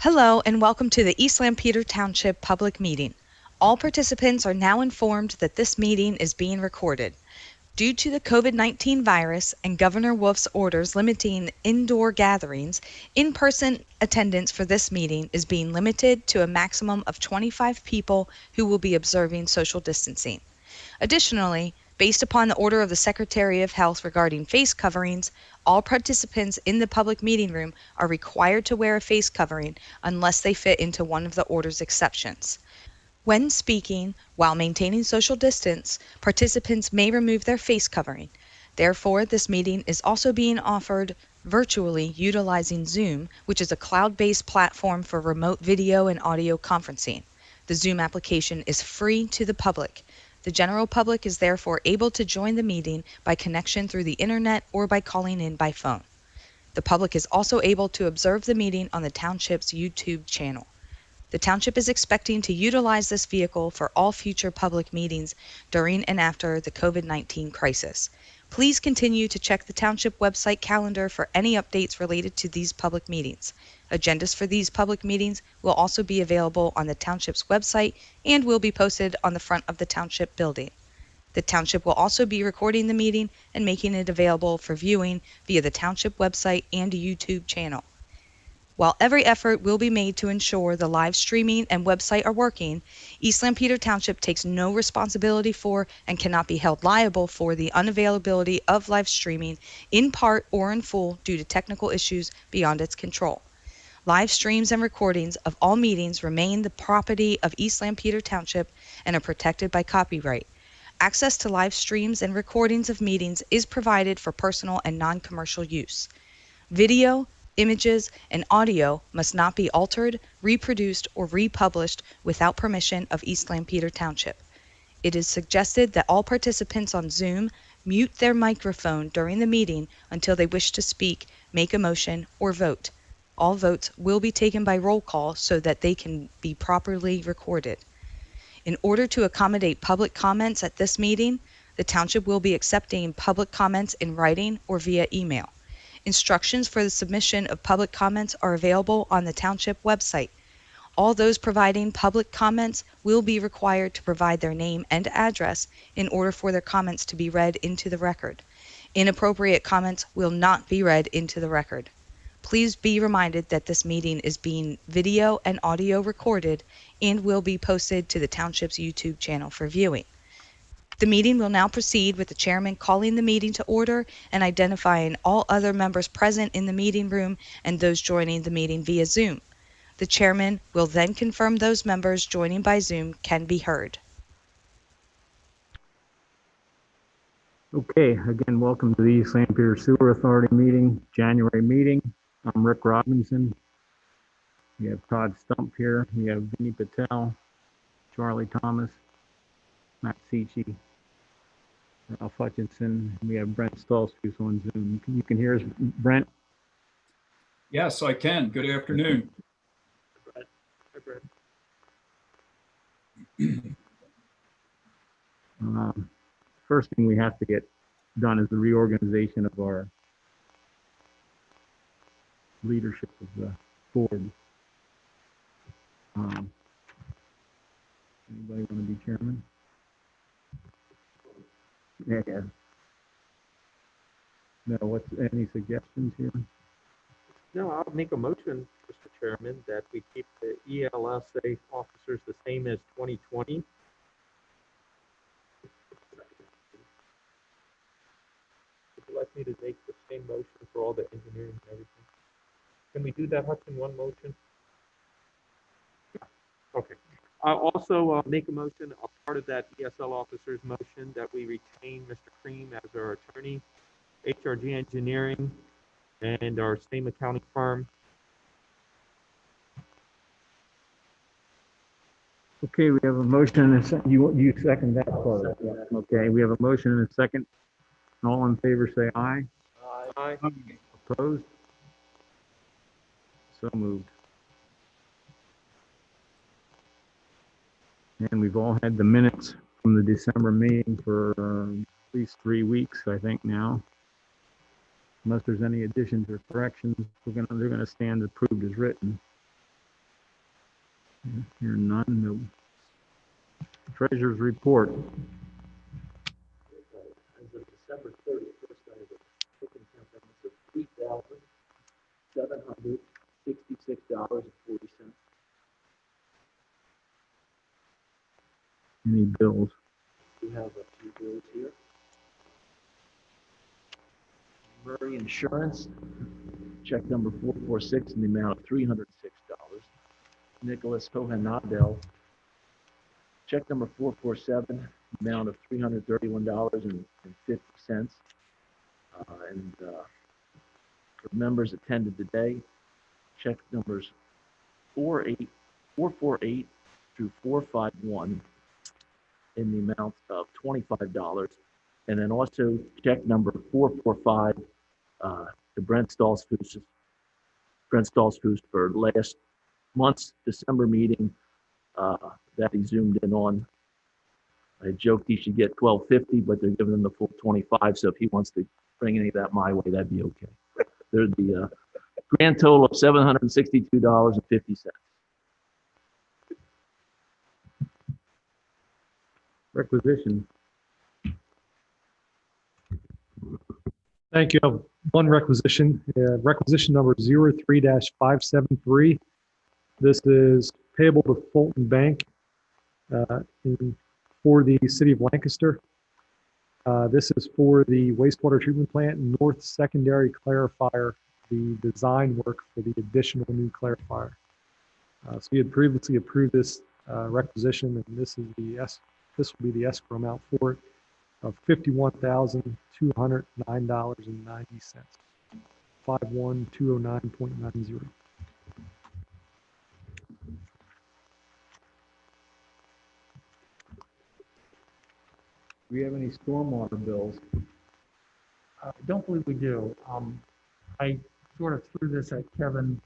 Hello and welcome to the East Lampeter Township public meeting. All participants are now informed that this meeting is being recorded. Due to the COVID-19 virus and Governor Wolf's orders limiting indoor gatherings, in-person attendance for this meeting is being limited to a maximum of 25 people who will be observing social distancing. Additionally, based upon the order of the Secretary of Health regarding face coverings, all participants in the public meeting room are required to wear a face covering unless they fit into one of the order's exceptions. When speaking, while maintaining social distance, participants may remove their face covering. Therefore, this meeting is also being offered virtually utilizing Zoom, which is a cloud-based platform for remote video and audio conferencing. The Zoom application is free to the public. The general public is therefore able to join the meeting by connection through the internet or by calling in by phone. The public is also able to observe the meeting on the Township's YouTube channel. The Township is expecting to utilize this vehicle for all future public meetings during and after the COVID-19 crisis. Please continue to check the Township website calendar for any updates related to these public meetings. Agendas for these public meetings will also be available on the Township's website and will be posted on the front of the Township building. The Township will also be recording the meeting and making it available for viewing via the Township website and YouTube channel. While every effort will be made to ensure the live streaming and website are working, East Lampeter Township takes no responsibility for and cannot be held liable for the unavailability of live streaming in part or in full due to technical issues beyond its control. Live streams and recordings of all meetings remain the property of East Lampeter Township and are protected by copyright. Access to live streams and recordings of meetings is provided for personal and non-commercial use. Video, images, and audio must not be altered, reproduced, or republished without permission of East Lampeter Township. It is suggested that all participants on Zoom mute their microphone during the meeting until they wish to speak, make a motion, or vote. All votes will be taken by roll call so that they can be properly recorded. In order to accommodate public comments at this meeting, the Township will be accepting public comments in writing or via email. Instructions for the submission of public comments are available on the Township website. All those providing public comments will be required to provide their name and address in order for their comments to be read into the record. Inappropriate comments will not be read into the record. Please be reminded that this meeting is being video and audio recorded and will be posted to the Township's YouTube channel for viewing. The meeting will now proceed with the chairman calling the meeting to order and identifying all other members present in the meeting room and those joining the meeting via Zoom. The chairman will then confirm those members joining by Zoom can be heard. Okay, again, welcome to the East Lampeter Sewer Authority meeting, January meeting. I'm Rick Robinson. We have Todd Stump here. We have Vinny Patel, Charlie Thomas, Matt Seachy, Ralph Hutchinson. We have Brent Stolz who's on Zoom. You can hear us, Brent? Yes, I can. Good afternoon. Hi, Brent. First thing we have to get done is the reorganization of our leadership of the board. Anybody want to be chairman? Yeah. No, what's any suggestions here? No, I'll make a motion, Mr. Chairman, that we keep the ELSA officers the same as 2020. Would you like me to make the same motion for all the engineering and everything? Can we do that, Hudson, one motion? Okay. I'll also make a motion, a part of that ESL officer's motion, that we retain Mr. Cream as our attorney, HRG Engineering, and our same accounting firm. Okay, we have a motion and a second. You second that part? Yeah. Okay, we have a motion and a second. All in favor say aye. Aye. Opposed? So moved. And we've all had the minutes from the December meeting for at least 3 weeks, I think now. Unless there's any additions or corrections, they're gonna stand approved as written. Hearing none, no. Treasurer's report. As of December 31st, I have a booking account balance of $3,766.40. Any bills? We have a few bills here. Murray Insurance, check number 446 in the amount of $306. Nicholas Hohenadel, check number 447, amount of $331.50. For members attended today, check numbers 448 through 451 in the amount of $25. And then also check number 445 to Brent Stallsfus for last month's December meeting that he zoomed in on. I joked he should get $12.50, but they're giving him the full 25. So if he wants to bring any of that my way, that'd be okay. There's the grand total of $762.50. Requisition. Thank you. I have one requisition, requisition number 03-573. This is payable to Fulton Bank for the city of Lancaster. This is for the wastewater treatment plant north secondary clarifier, the design work for the additional new clarifier. So we had previously approved this requisition, and this will be the escrow amount for it of $51,209.90. 51209.90. Do we have any stormwater bills? I don't believe we do. I sort of threw this at Kevin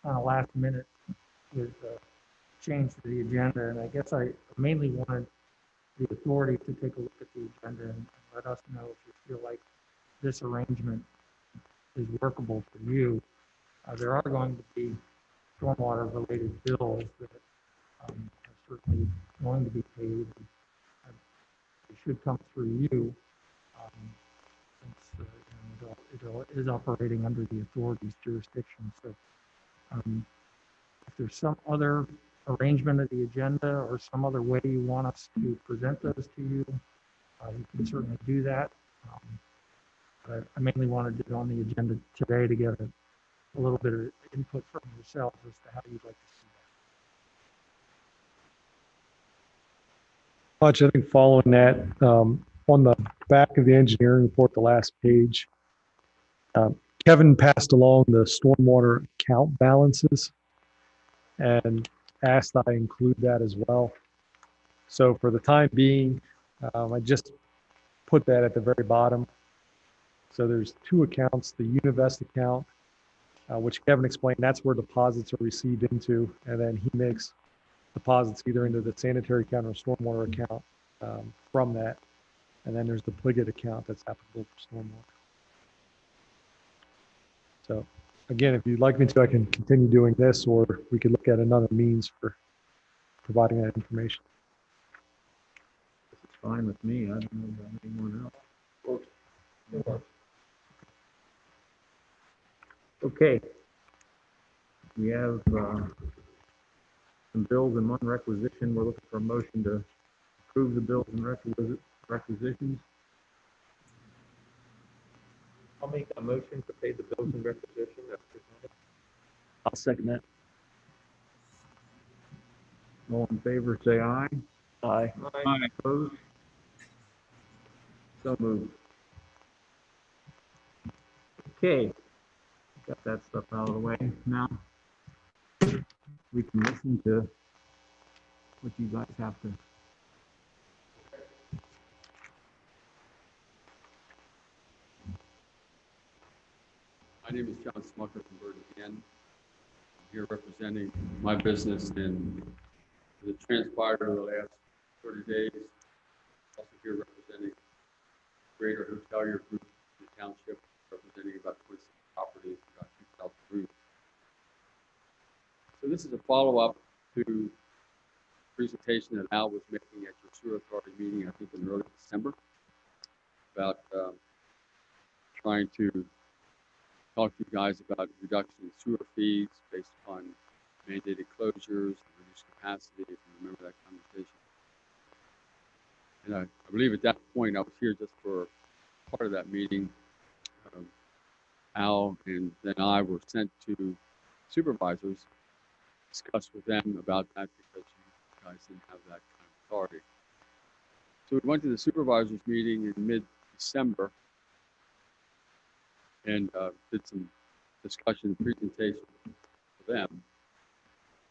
on a last minute with change to the agenda, and I guess I mainly wanted the authority to take a look at the agenda and let us know if you feel like this arrangement is workable for you. There are going to be stormwater related bills that are certainly going to be paid. It should come through you, since it is operating under the authority's jurisdiction. So if there's some other arrangement of the agenda or some other way you want us to present those to you, you can certainly do that. But I mainly wanted it on the agenda today to get a little bit of input from yourselves as to how you'd like to see that. Much, I think following that, on the back of the engineering report, the last page, Kevin passed along the stormwater account balances and asked I include that as well. So for the time being, I just put that at the very bottom. So there's two accounts, the Univest account, which Kevin explained, that's where deposits are received into, and then he makes deposits either into the sanitary account or stormwater account from that. And then there's the Pliget account that's applicable for stormwater. So again, if you'd like me to, I can continue doing this, or we could look at another means for providing that information. This is fine with me. I don't know about anyone else. Okay. We have some bills and one requisition. We're looking for a motion to approve the bills and requisitions. I'll make a motion to pay the bills and requisition as presented. I'll second that. All in favor, say aye. Aye. Aye. Opposed? So moved. Okay. Got that stuff out of the way. Now we can listen to what you guys have to. My name is John Smucker from Burden Inn. I'm here representing my business and the transpired over the last 30 days. Also here representing Greater Hotelier Group in the township, representing about 26 properties, about 2,000 rooms. So this is a follow-up to presentation that Al was making at your sewer authority meeting, I think in early December, about trying to talk to you guys about reduction in sewer fees based upon mandated closures and reduced capacity, if you remember that conversation. And I believe at that point I was here just for part of that meeting. Al and then I were sent to supervisors, discuss with them about that because you guys didn't have that kind of authority. So we went to the supervisors meeting in mid-December and did some discussion and presentation for them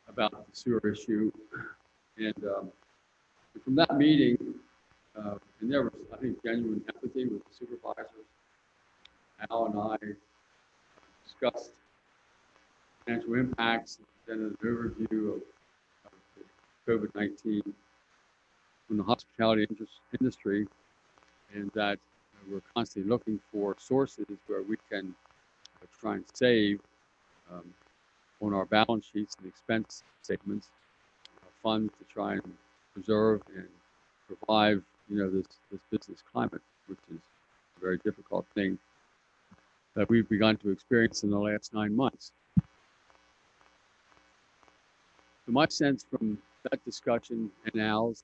about the sewer issue. And from that meeting, and there was, I think, genuine empathy with the supervisors. Al and I discussed financial impacts, presented an overview of the COVID-19 from the hospitality industry, and that we're constantly looking for sources where we can try and save on our balance sheets and expense statements, funds to try and preserve and revive, this business climate, which is a very difficult thing that we've begun to experience in the last 9 months. So my sense from that discussion and Al's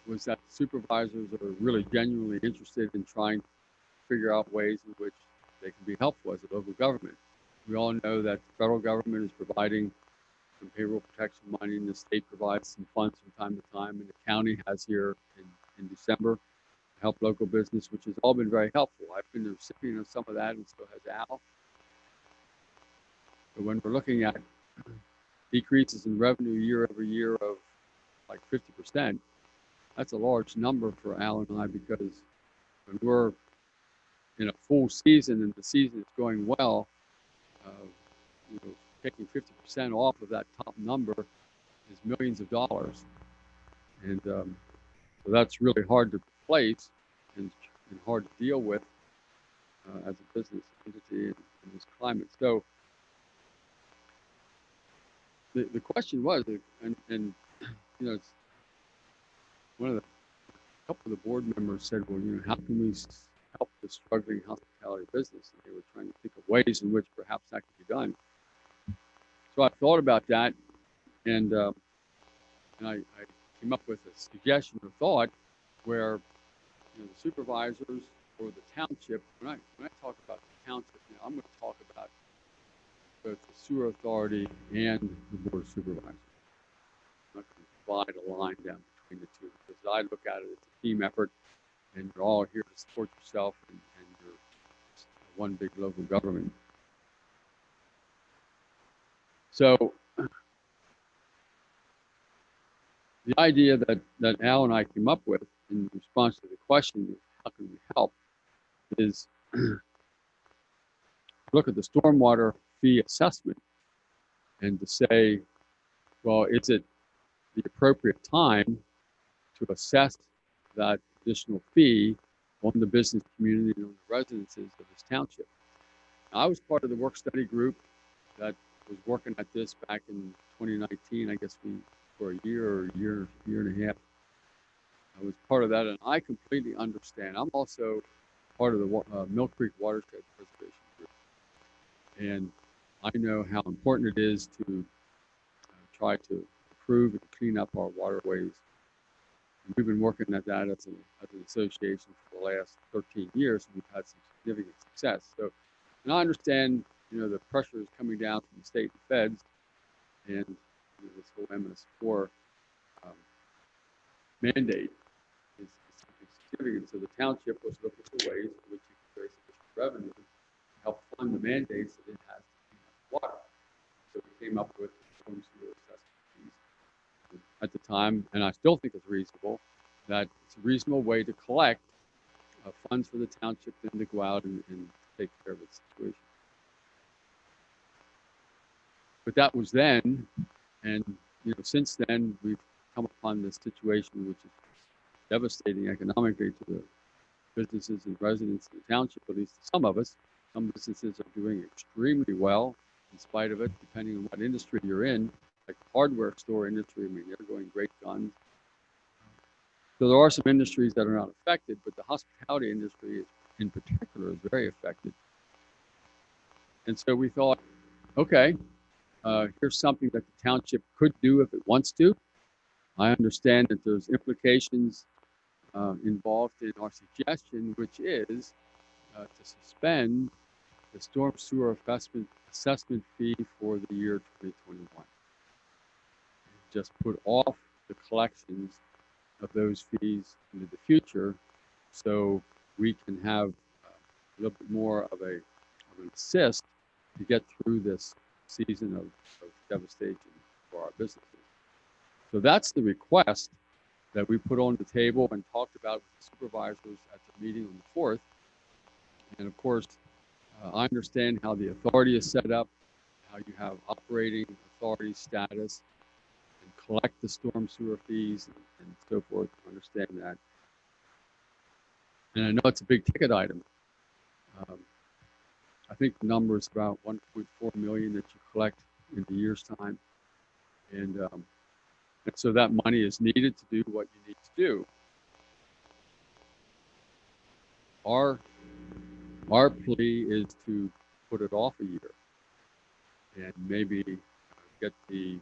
was that the supervisors are really genuinely interested in trying to figure out ways in which they can be helpful as a local government. We all know that the federal government is providing some payroll protection money, and the state provides some funds from time to time, and the county has here in December to help local business, which has all been very helpful. I've been the recipient of some of that, and so has Al. But when we're looking at decreases in revenue year over year of like 50%, that's a large number for Al and I, because when we're in a full season and the season is going well, taking 50% off of that top number is millions of dollars. And so that's really hard to replace and hard to deal with as a business entity in this climate. So the question was, and it's one of the, a couple of the board members said, well, how can we help the struggling hospitality business? And they were trying to think of ways in which perhaps that could be done. So I thought about that, and I came up with a suggestion or thought where the supervisors or the township, when I talk about the township, I'm going to talk about both the sewer authority and the board of supervisors. I'm not going to divide a line down between the two, because I look at it as a team effort, and you're all here to support yourself, and you're one big local government. So the idea that Al and I came up with in response to the question of how can we help is look at the stormwater fee assessment and to say, well, is it the appropriate time to assess that additional fee on the business community and on the residences of this township? Now, I was part of the work study group that was working at this back in 2019. I guess for a year and a half, I was part of that, and I completely understand. I'm also part of the Mill Creek Watershed Preservation Group, and I know how important it is to try to improve and clean up our waterways. And we've been working at that as an association for the last 13 years, and we've had some significant success. So, and I understand, the pressure is coming down from the state and feds, and this whole MS4 mandate is something significant. So the township was looking for ways in which you can raise additional revenue to help fund the mandates that it has to clean up water. So we came up with storm sewer assessment fees at the time, and I still think it's reasonable, that it's a reasonable way to collect funds for the township then to go out and take care of its situation. But that was then, and since then we've come upon this situation which is devastating economically to the businesses and residents of the township, at least some of us. Some businesses are doing extremely well in spite of it, depending on what industry you're in. like the hardware store industry. I mean, they're going great guns. So there are some industries that are not affected, but the hospitality industry in particular is very affected. And so we thought, okay, here's something that the township could do if it wants to. I understand that there's implications involved in our suggestion, which is to suspend the storm sewer assessment fee for the year 2021. Just put off the collections of those fees into the future so we can have a little bit more of an assist to get through this season of devastation for our businesses. So that's the request that we put on the table and talked about with the supervisors at the meeting on the 4th. And of course, I understand how the authority is set up, how you have operating authority status and collect the storm sewer fees and so forth. I understand that. And I know it's a big ticket item. I think the number is about 1.4 million that you collect in a year's time. And so that money is needed to do what you need to do. Our plea is to put it off a year and maybe get the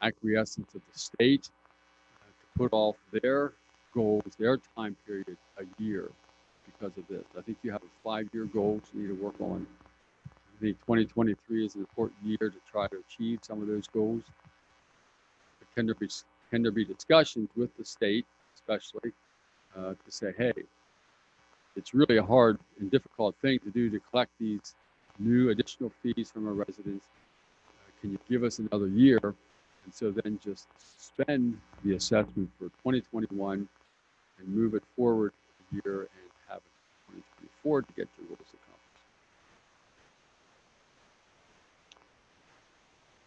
acquiescence of the state to put off their goals, their time period a year because of this. I think you have a 5-year goal you need to work on. I think 2023 is an important year to try to achieve some of those goals. But can there be discussions with the state, especially, to say, hey, it's really a hard and difficult thing to do to collect these new additional fees from our residents. Can you give us another year? And so then just suspend the assessment for 2021 and move it forward a year and have it 2024 to get your goals accomplished.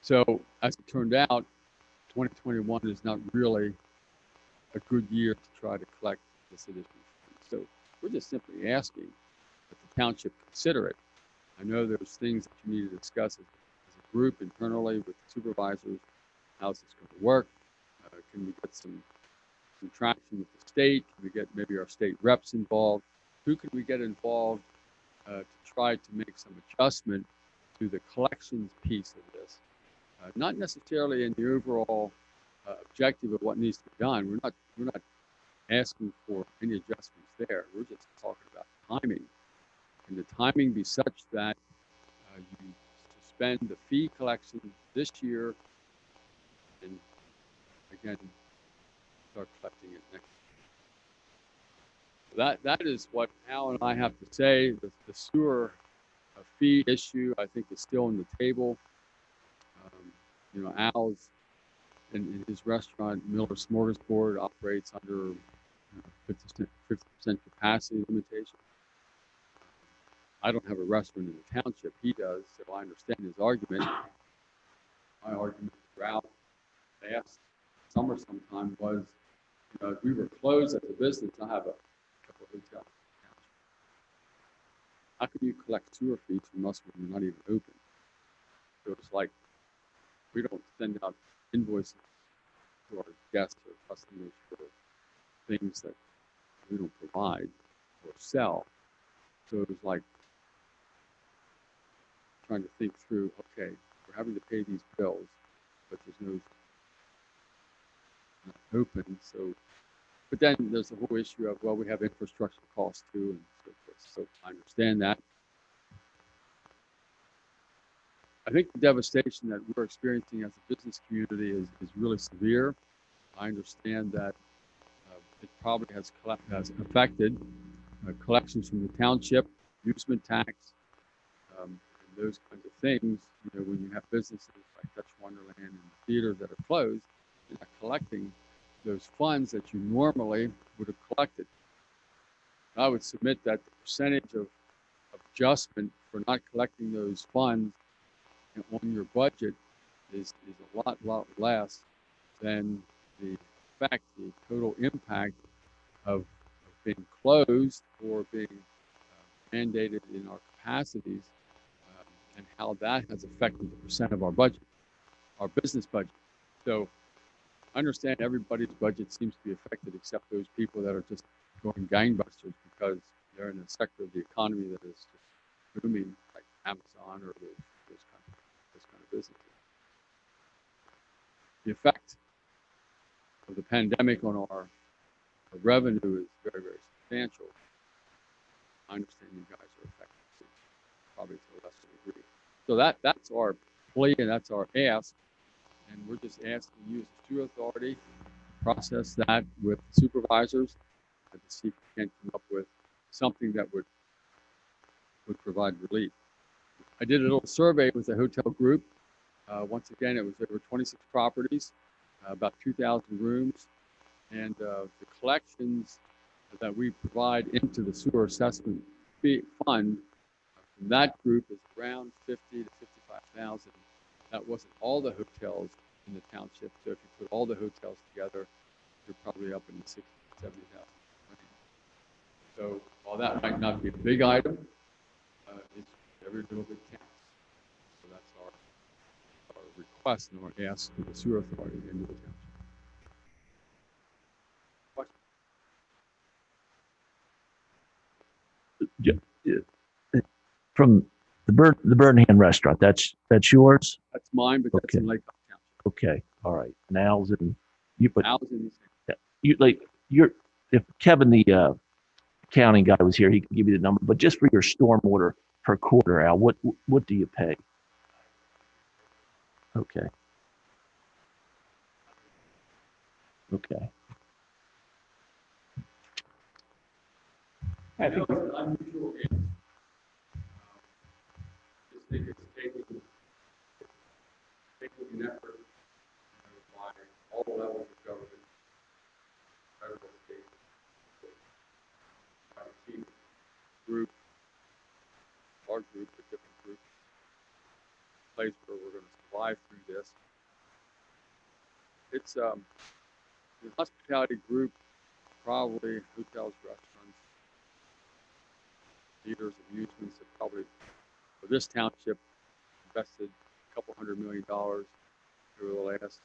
So as it turned out, 2021 is not really a good year to try to collect this additional fee. So we're just simply asking that the township consider it. I know there's things that you need to discuss as a group internally with the supervisors. How's this going to work? Can we get some traction with the state? Can we get maybe our state reps involved? Who could we get involved to try to make some adjustment to the collections piece of this? Not necessarily in the overall objective of what needs to be done. We're not asking for any adjustments there. We're just talking about timing. And the timing be such that you suspend the fee collection this year and again start collecting it next year. That is what Al and I have to say. The sewer fee issue, I think, is still on the table. Al's in his restaurant, Miller's Smorgasbord, operates under 50% capacity limitation. I don't have a restaurant in the township. He does, so I understand his argument. My argument throughout last summer sometime was, if we were closed as a business, I have a couple of hotels in the township. How can you collect sewer fees from us when you're not even open? So it's like, we don't send out invoices to our guests or customers for things that we don't provide or sell. So it was like trying to think through, okay, we're having to pay these bills, but there's no not open. So, but then there's the whole issue of, well, we have infrastructure costs too, and so forth. So I understand that. I think the devastation that we're experiencing as a business community is really severe. I understand that it probably has affected collections from the township, amusement tax, and those kinds of things. When you have businesses like Dutch Wonderland and theaters that are closed, you're not collecting those funds that you normally would have collected. I would submit that the percentage of adjustment for not collecting those funds on your budget is a lot less than the effect, the total impact of being closed or being mandated in our capacities and how that has affected the percent of our budget. our business budget. So I understand everybody's budget seems to be affected except those people that are just going gangbusters because they're in a sector of the economy that is just booming, like Amazon or those kind of businesses. The effect of the pandemic on our revenue is very, very substantial. I understand you guys are affected too, probably to a lesser degree. So that's our plea and that's our ask. And we're just asking you as a sewer authority to process that with supervisors and to see if we can come up with something that would provide relief. I did a little survey with the hotel group. Once again, it was over 26 properties, about 2,000 rooms, and the collections that we provide into the sewer assessment fee fund from that group is around 50 to 55,000. That wasn't all the hotels in the township. So if you put all the hotels together, you're probably up in the 60 to 70,000. So while that might not be a big item, it's every little bit counts. So that's our request and our ask to the sewer authority into the township. From the Bird Hand Restaurant, that's yours? That's mine, but that's in Lake Township. Okay, all right. And Al's in, you put, Al's in if Kevin, the accounting guy was here, he could give you the number, but just for your stormwater per quarter, Al, what do you pay? Okay. Okay. I think it's an unusual game. Just think it's taking an effort by all levels of government, federal, state, team, group, our group, a different group, place where we're going to survive through this. It's the hospitality group, probably hotels, restaurants, theaters, amusements have probably, for this township, invested a couple $100 million over the last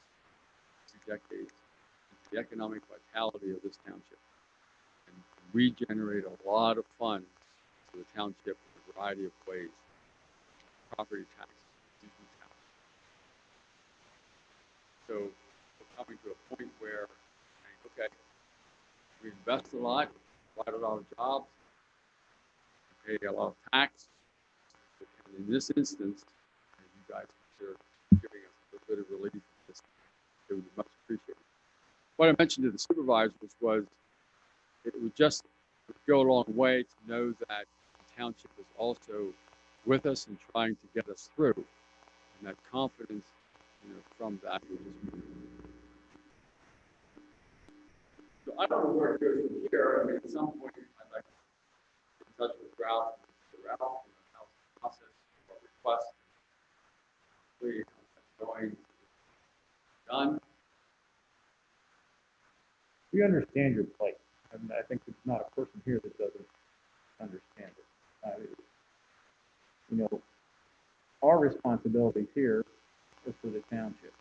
2 decades into the economic vitality of this township. And we generate a lot of funds to the township in a variety of ways. Property taxes, usually taxes. So we're coming to a point where, okay, we invest a lot, provide a lot of jobs, pay a lot of tax. And in this instance, you guys consider giving us a little bit of relief. It would be much appreciated. What I mentioned to the supervisors was it would just go a long way to know that the township is also with us and trying to get us through. And that confidence, from that would just move. So I don't know where it goes from here. I mean, at some point, I'd like to get in touch with Ralph, how's the process or request. Please, going done. We understand your plight. I think there's not a person here that doesn't understand it. Our responsibilities here is for the township,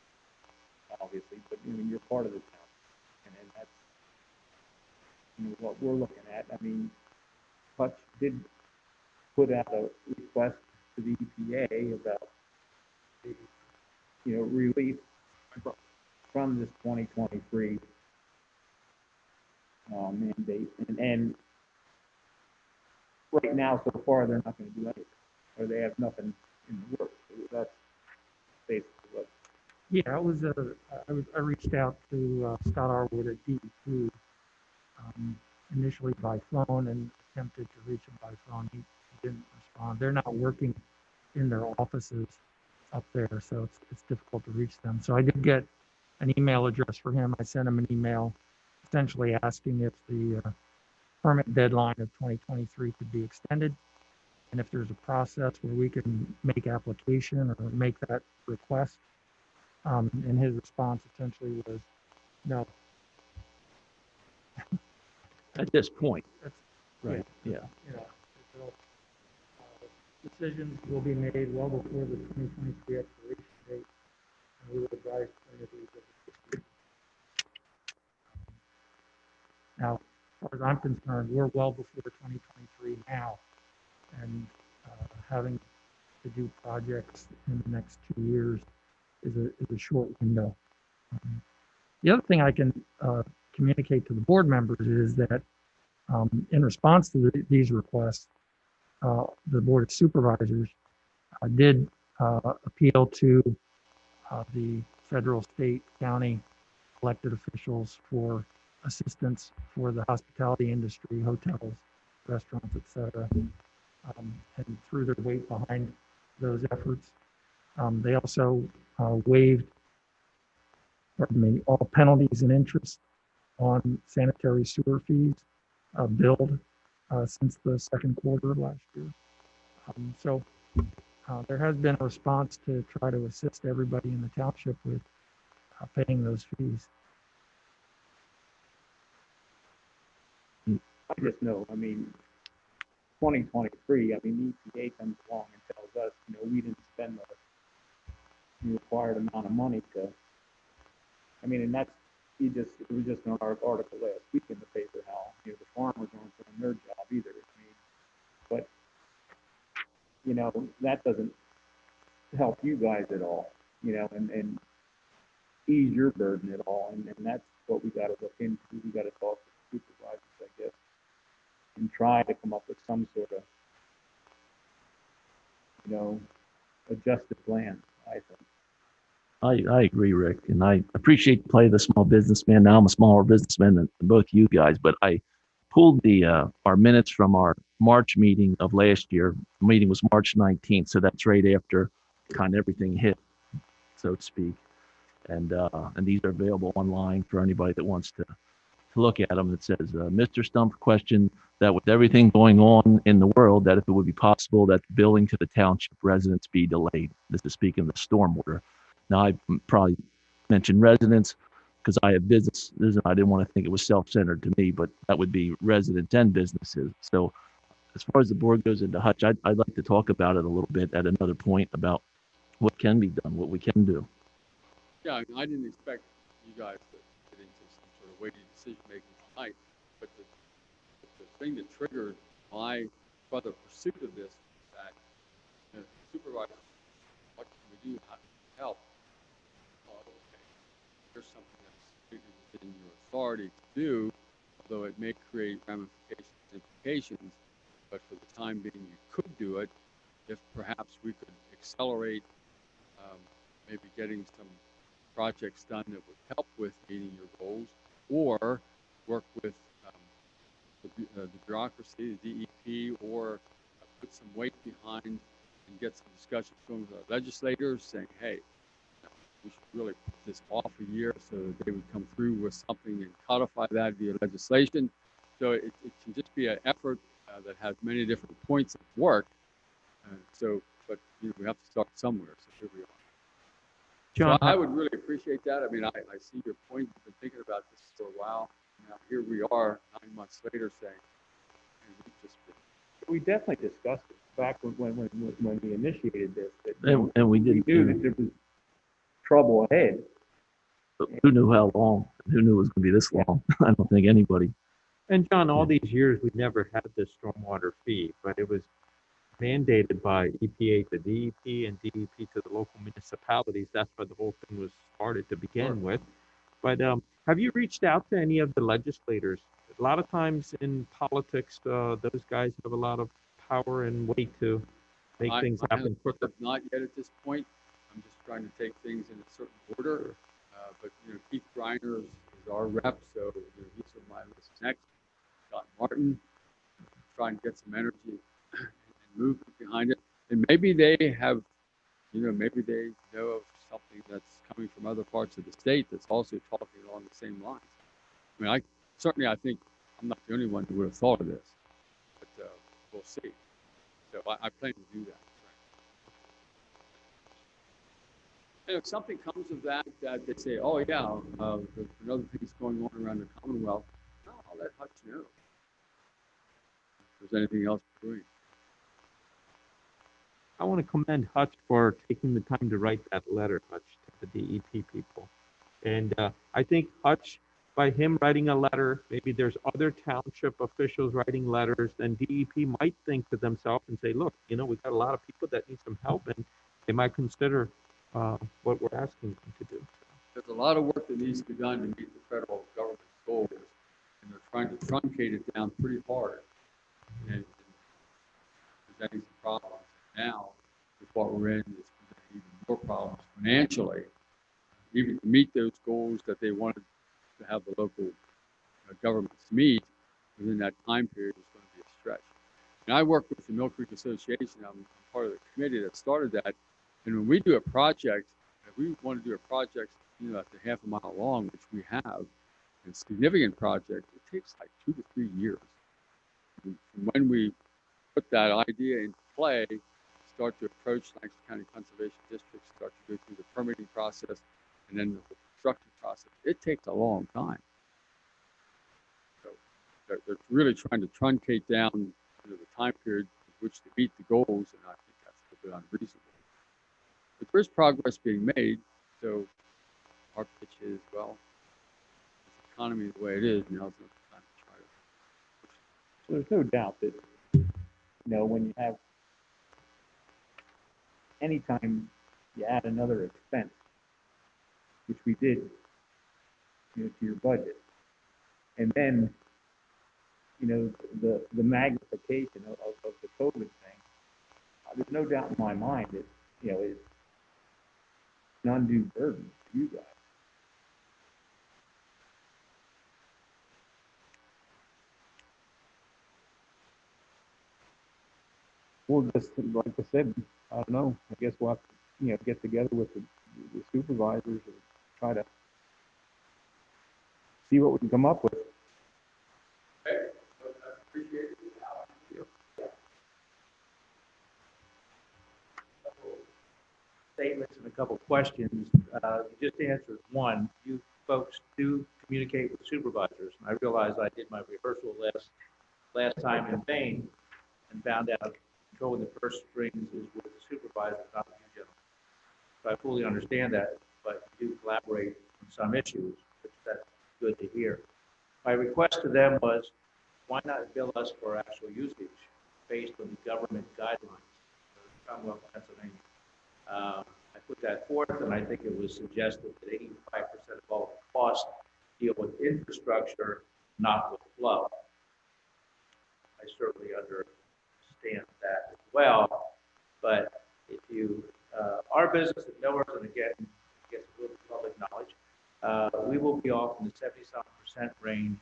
obviously, but you're part of the township, and that's what we're looking at. I mean, Hutch did put out a request to the EPA about relief from this 2023 mandate, and right now, so far, they're not going to do anything, or they have nothing in the works. So that's basically what. Yeah, it was I reached out to Scott Arwood at DEP initially by phone and attempted to reach him by phone. He didn't respond. They're not working in their offices up there, so it's difficult to reach them. So I did get an email address for him. I sent him an email essentially asking if the permit deadline of 2023 could be extended, and if there's a process where we can make application or make that request. And his response essentially was no. At this point. That's Right. Yeah. Decisions will be made well before the 2023 expiration date. And we will I'm concerned, we're well before 2023 now. And having to do projects in the next 2 years is a short window. The other thing I can communicate to the board members is that in response to these requests, the Board of Supervisors did appeal to the federal, state, county elected officials for assistance for the hospitality industry, hotels, restaurants, etc. And threw their weight behind those efforts. They also waived, all penalties and interest on sanitary sewer fees billed since the second quarter of last year. So there has been a response to try to assist everybody in the township with paying those fees. I just know, I mean, 2023, I mean, EPA comes along and tells us, we didn't spend the required amount of money to, I mean, and that's, it was just an article last week in the paper how, the farmers aren't doing their job either. I mean, but, that doesn't help you guys at all, and ease your burden at all. And that's what we got to look into. We got to talk to the supervisors, I guess, and try to come up with some sort of, adjusted plan, I think. I agree, Rick, and I appreciate the play of the small businessman. Now I'm a smaller businessman than both you guys, but I pulled our minutes from our March meeting of last year. The meeting was March 19th, so that's right after kind of everything hit, so to speak. And these are available online for anybody that wants to look at them. It says, Mr. Stump questioned that with everything going on in the world, that if it would be possible that the billing to the township residents be delayed. This is speaking of the stormwater. Now, I probably mentioned residents because I have businesses and I didn't want to think it was self-centered to me, but that would be residents and businesses. So as far as the board goes into Hutch, I'd like to talk about it a little bit at another point about what can be done, what we can do. Yeah, I didn't expect you guys to get into some sort of weighty decision-making tonight, but the thing that triggered my further pursuit of this is that supervisor, what can we do? How can we help? Oh, okay. Here's something that's completely within your authority to do, although it may create ramifications and implications, but for the time being, you could do it if perhaps we could accelerate maybe getting some projects done that would help with meeting your goals, or work with the bureaucracy, the DEP, or put some weight behind and get some discussions from the legislators saying, hey, we should really put this off a year so that they would come through with something and codify that via legislation. So it can just be an effort that has many different points of work. But we have to start somewhere. So here we are. John, so I would really appreciate that. I mean, I see your point. You've been thinking about this for a while. Now here we are 9 months later saying, hey, we've just been. We definitely discussed it back when we initiated this. And we did. We knew that there was trouble ahead. But who knew how long? Who knew it was going to be this long? I don't think anybody. and John, all these years, we never had this stormwater fee, but it was mandated by EPA to DEP and DEP to the local municipalities. That's why the whole thing was started to begin with. But have you reached out to any of the legislators? A lot of times in politics, those guys have a lot of power and weight to make things happen quicker. Not yet at this point. I'm just trying to take things in a certain order. But Keith Griner is our rep, so he's on my list next. Scott Martin, trying to get some energy and movement behind it. And maybe they have, maybe they know of something that's coming from other parts of the state that's also talking along the same lines. I mean, I think I'm not the only one who would have thought of this, but we'll see. So I plan to do that. And if something comes of that they say, oh yeah, there's another things going on around the Commonwealth, I'll let Hutch know. If there's anything else we're doing. I want to commend Hutch for taking the time to write that letter, Hutch, to the DEP people. And I think Hutch by him writing a letter, maybe there's other township officials writing letters, then DEP might think to themselves and say, look, you know, we've got a lot of people that need some help, and they might consider what we're asking them to do. There's a lot of work that needs to be done to meet the federal government goals, and they're trying to truncate it down pretty hard. And presenting some problems. Now, with what we're in, it's presenting even more problems financially. Even to meet those goals that they wanted to have the local governments meet within that time period is going to be a stretch. And I work with the Mill Creek Association. I'm part of the committee that started that. And when we do a project, if we want to do a project, you know, that's a half a mile long, which we have, and significant project, it takes like 2 to 3 years. And from when we put that idea into play, start to approach Lancaster County Conservation District, start to go through the permitting process, and then the construction process. It takes a long time. So they're really trying to truncate down, you know, the time period with which to meet the goals, and I think that's a little bit unreasonable. But there is progress being made, so our pitch is, well, with the economy the way it is, now's not the time to try to push it. So there's no doubt that, you know, when you have, anytime you add another expense, which we did, you know, to your budget, and then, you know, the magnification of the COVID thing, there's no doubt in my mind that, you know, it's an undue burden for you guys. Well, just like I said, I don't know. I guess we'll have to, you know, get together with the supervisors and try to see what we can come up with. Okay, so I appreciate it. Statements and a couple questions. You just answered one. You folks do communicate with supervisors. And I realized I did my rehearsal last time in vain and found out controlling the purse strings is with the supervisors, not with you gentlemen. So I fully understand that, but you do collaborate on some issues, which that's good to hear. My request to them was, why not bill us for actual usage based on the government guidelines of the Commonwealth of Pennsylvania? I put that forth, and I think it was suggested that 85% of all costs deal with infrastructure, not with flow. I certainly understand that as well, but if you, our business at Millers, and again, gets a little public knowledge, we will be off in the 70-something% range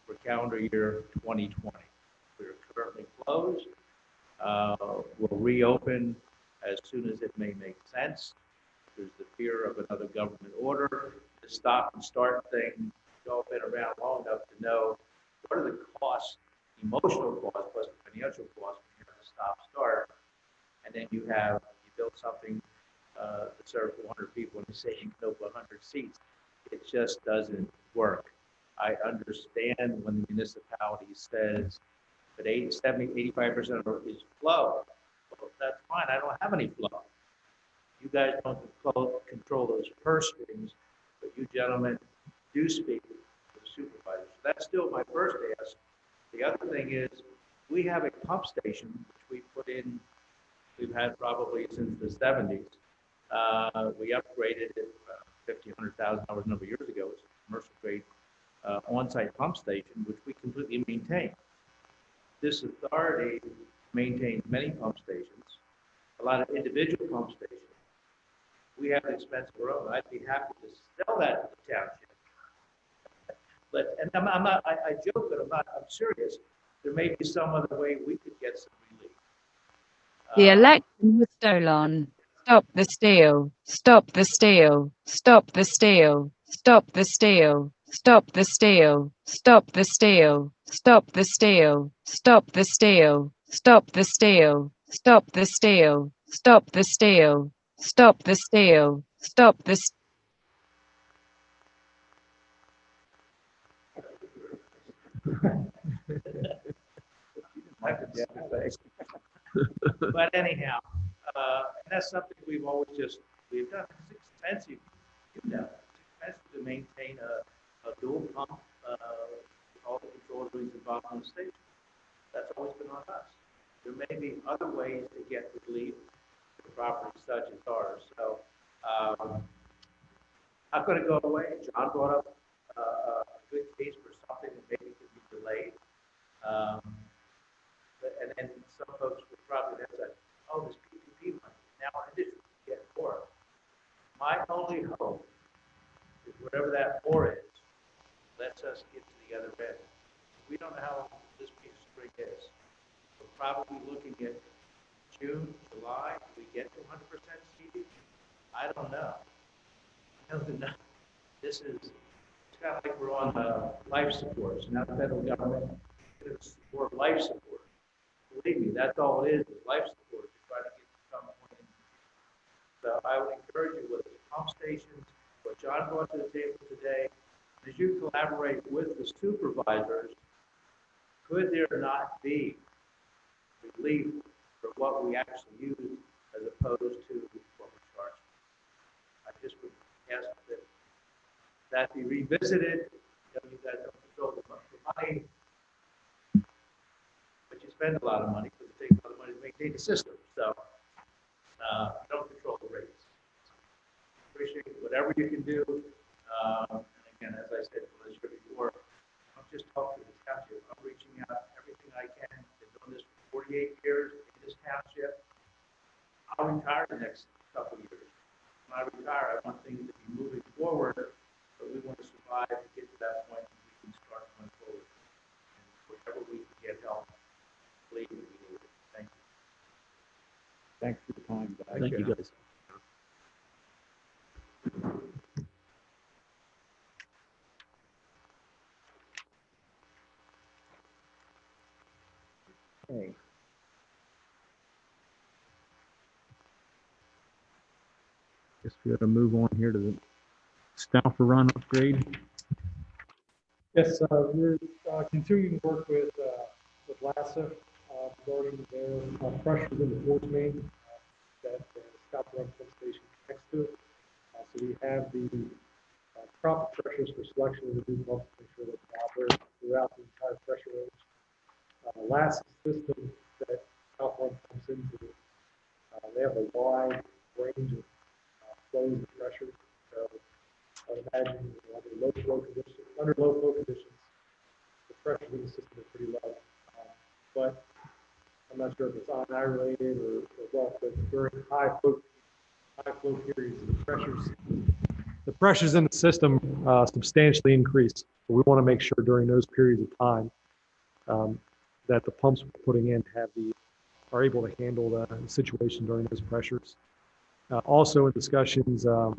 for calendar year 2020. We're currently closed. We'll reopen as soon as it may make sense. There's the fear of another government order. The stop and start thing, you've all been around long enough to know what are the costs, emotional costs plus the financial costs when you have to stop start. And then you build something to serve 400 people and you say you can open 100 seats. It just doesn't work. I understand when the municipality says that 80, 70, 85% of it is flow. Well, that's fine. I don't have any flow. You guys don't control those purse strings, but you gentlemen do speak to the supervisors. So that's still my first ask. The other thing is, we have a pump station, which we put in, we've had probably since the 70s. We upgraded it $100,000 a number of years ago. It's a commercial grade on-site pump station, which we completely maintain. This authority maintains many pump stations, a lot of individual pump stations. We have the expense of our own. I'd be happy to sell that to the township. But, and I'm not, I joke, but I'm serious. There may be some other way we could get some relief. The election was stolen. Stop the steal. Stop the steal. Stop the steal. Stop the steal. Stop the steal. Stop the steal. Stop the steal. Stop the steal. Stop the steal. Stop the steal. Stop the steal. Stop the steal. Stop the steal. But anyhow, and that's something we've done. It's expensive. You know, it's expensive to maintain a dual pump, all the controls involved in the station. That's always been on us. There may be other ways to get relief for properties such as ours. So, not going to go away. John brought up a good case for something that maybe could be delayed. And then some folks would probably then say, oh, this PPP money, now our industry can get more. My only hope is whatever that more is, lets us get to the other end. We don't know how long this piece of string is. We're probably looking at June, July, do we get to 100% CD? I don't know. I don't know. This is, it's kind of like we're on life support. So now the federal government gives more life support. Believe me, that's all it is life support to try to get to some point. So I would encourage you with the pump stations, what John brought to the table today, as you collaborate with the supervisors, could there not be relief for what we actually use as opposed to what we charge? I just would ask that be revisited. You guys don't control the money, but you spend a lot of money because it takes a lot of money to maintain the system. So don't control the rates. Appreciate whatever you can do. And again, as I said before, I'm just talking to the township. I'm reaching out everything I can. Been doing this for 48 years in this township. I'll retire the next couple of years. When I retire, I want things to be moving forward, but we want to survive to get to that point and we can start going forward. And whatever we can get help, please, we need it. Thank you. Thanks for your time, guys. Thank you, guys. Okay. Guess we got to move on here to the Stauffer Run upgrade. Yes, we're continuing to work with LASA regarding their pressures in the force main that the Stop Run pump station next to it. So we have the proper pressures for selection of the new pumps to make sure that they're out there throughout the entire pressure range. LASA system that Stop Run pumps into, they have a wide range of flows and pressures. So I would imagine under low flow conditions, the pressure in the system is pretty low. But I'm not sure if it's on-eye related or what, but during high flow periods, the pressures in the system substantially increase. So we want to make sure during those periods of time that the pumps we're putting in are able to handle the situation during those pressures. Also in discussions, the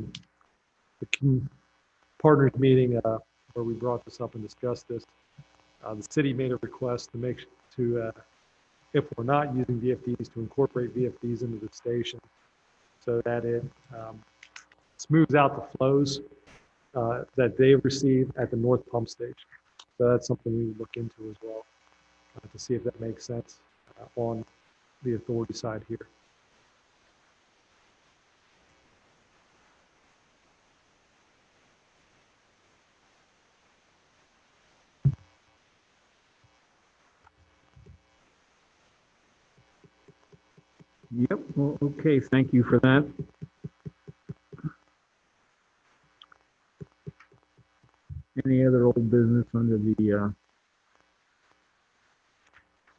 partners meeting where we brought this up and discussed this, the city made a request if we're not using VFDs, to incorporate VFDs into the station so that it smooths out the flows that they receive at the north pump station. So that's something we would look into as well to see if that makes sense on the authority side here. Yep. Well, okay. Thank you for that. Any other old business under the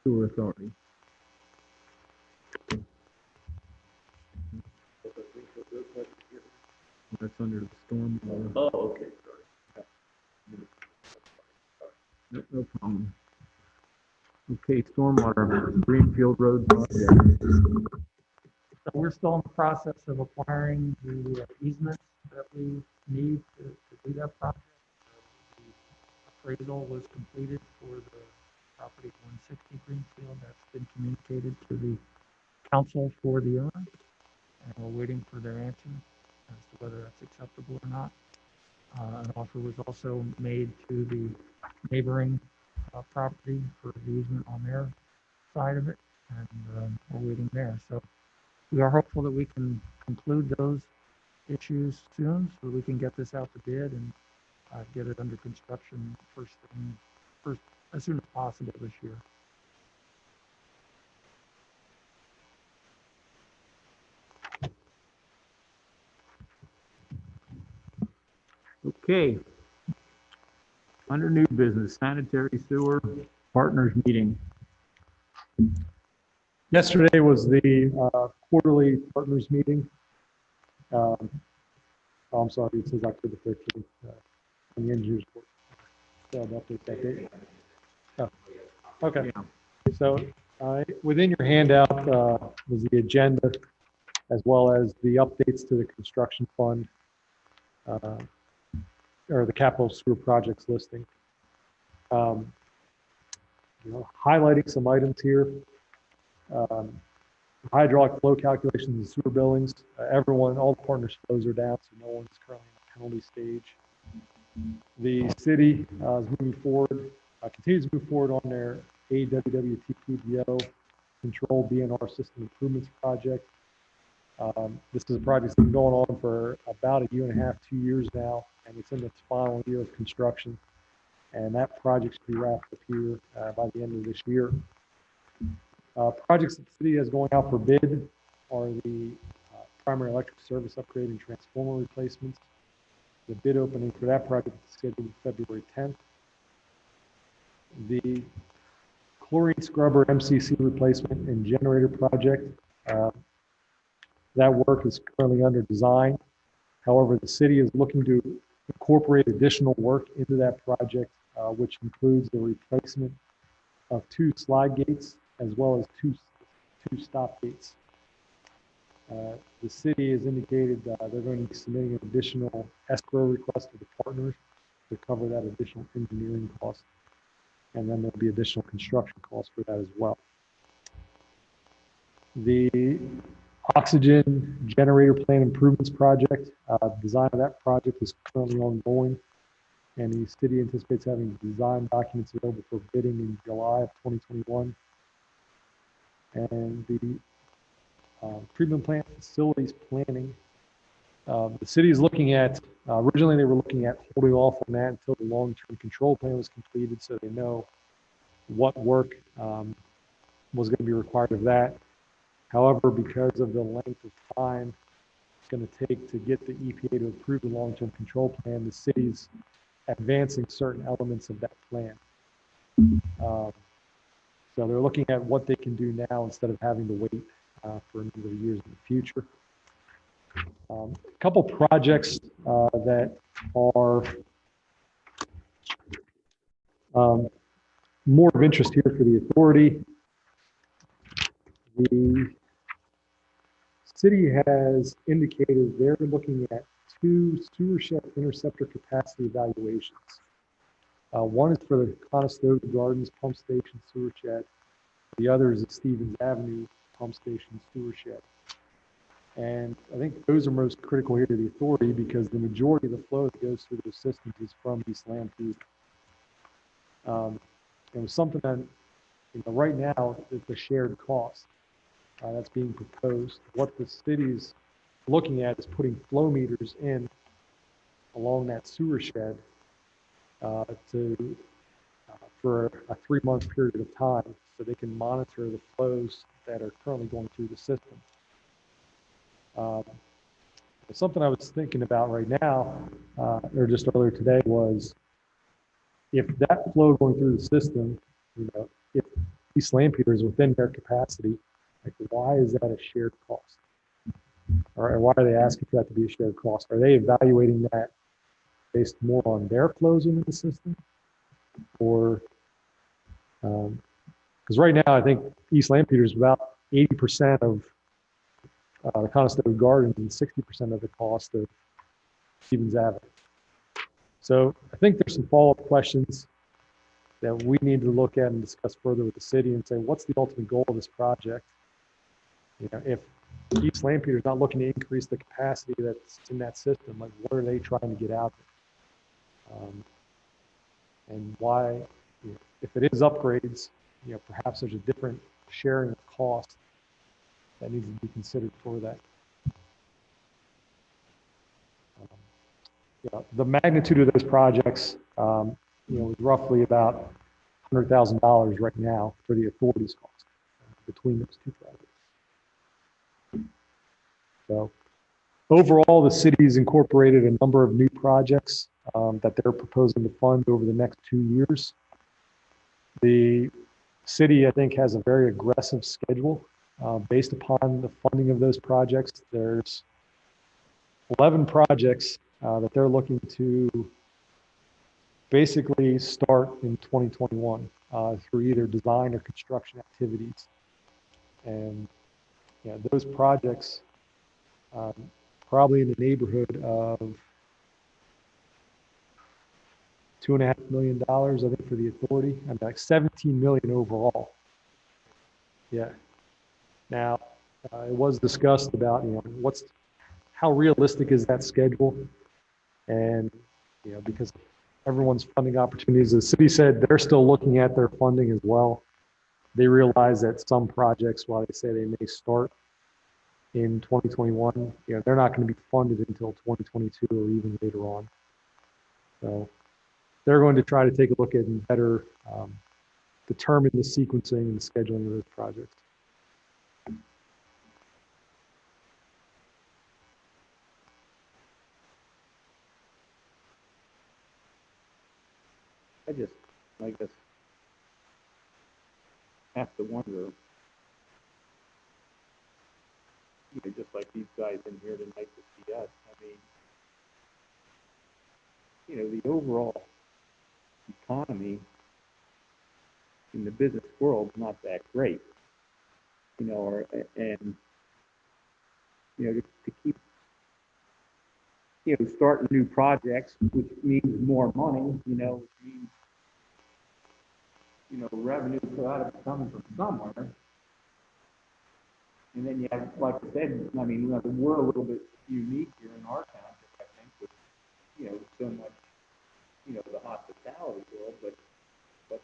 sewer authority? That's under the storm. Oh, okay. No problem. Okay, stormwater, Greenfield Road project. So we're still in the process of acquiring the easements that we need to do that project. The appraisal was completed for the property 160 Greenfield. That's been communicated to the council for the owner, and we're waiting for their answer as to whether that's acceptable or not. An offer was also made to the neighboring property for the easement on their side of it, and we're waiting there. So we are hopeful that we can conclude those issues soon so we can get this out to bid and get it under construction first as soon as possible this year. Okay. Under new business, sanitary sewer partners meeting. Yesterday was the quarterly partners meeting. Oh, I'm sorry, it says October 13th on the engineers report. So I'll update that date. Oh, okay. So within your handout was the agenda as well as the updates to the construction fund or the capital sewer projects listing. Highlighting some items here. Hydraulic flow calculations in sewer buildings. All the partners' flows are down, so no one's currently in the penalty stage. The city is moving forward, continues to move forward on their AWWTPDO control BNR system improvements project. This is a project that's been going on for about a year and a half, 2 years now, and it's in its final year of construction. And that project should be wrapped up here by the end of this year. Projects that the city has going out for bid are the primary electric service upgrade and transformer replacements. The bid opening for that project is scheduled February 10th. The chlorine scrubber MCC replacement and generator project, that work is currently under design. However, the city is looking to incorporate additional work into that project, which includes the replacement of 2 slide gates as well as two stop gates. The city has indicated they're going to be submitting an additional escrow request to the partners to cover that additional engineering cost. And then there'll be additional construction costs for that as well. The oxygen generator plant improvements project, design of that project is currently ongoing, and the city anticipates having design documents available for bidding in July of 2021. And the treatment plant facilities planning, the city is looking at, originally they were looking at holding off on that until the long-term control plan was completed so they know what work was going to be required of that. However, because of the length of time it's going to take to get the EPA to approve the long-term control plan, the city's advancing certain elements of that plan. So they're looking at what they can do now instead of having to wait for a number of years in the future. A couple projects that are more of interest here for the authority. The city has indicated they're looking at 2 sewer shed interceptor capacity evaluations. One is for the Conestoga Gardens Pump Station sewer shed. The other is the Stevens Avenue Pump Station sewer shed. And I think those are most critical here to the authority because the majority of the flow that goes through those systems is from East Lampeter. It was something that, right now, it's a shared cost that's being proposed. What the city's looking at is putting flow meters in along that sewer shed for a 3-month period of time so they can monitor the flows that are currently going through the system. Something I was thinking about right now, or just earlier today, was if that flow going through the system, if East Lampeter is within their capacity, like why is that a shared cost? Or why are they asking for that to be a shared cost? Are they evaluating that based more on their flows into the system? Or, because right now I think East Lampeter is about 80% of the Conestoga Gardens and 60% of the cost of Stevens Avenue. So I think there's some follow-up questions that we need to look at and discuss further with the city and say, what's the ultimate goal of this project? If East Lampeter is not looking to increase the capacity that's in that system, like what are they trying to get out of it? And why, if it is upgrades, perhaps there's a different sharing of cost that needs to be considered for that. the magnitude of those projects, is roughly about $100,000 right now for the authority's cost between those two projects. So overall, the city's incorporated a number of new projects that they're proposing to fund over the next 2 years. The city, I think, has a very aggressive schedule based upon the funding of those projects. There's 11 projects that they're looking to basically start in 2021 through either design or construction activities. And those projects probably in the neighborhood of $2.5 million, I think, for the authority, and like 17 million overall. Yeah. Now, it was discussed about, how realistic is that schedule? And, because everyone's funding opportunities, the city said they're still looking at their funding as well. They realize that some projects, while they say they may start in 2021, they're not going to be funded until 2022 or even later on. So they're going to try to take a look at and better determine the sequencing and scheduling of those projects. I guess, have to wonder, just like these guys in here tonight to see us, the overall economy in the business world is not that great, to keep, starting new projects, which means more money, which means, revenue got to be coming from somewhere. And then you have, like I said, we're a little bit unique here in our township, I think, with, so much, the hospitality world, but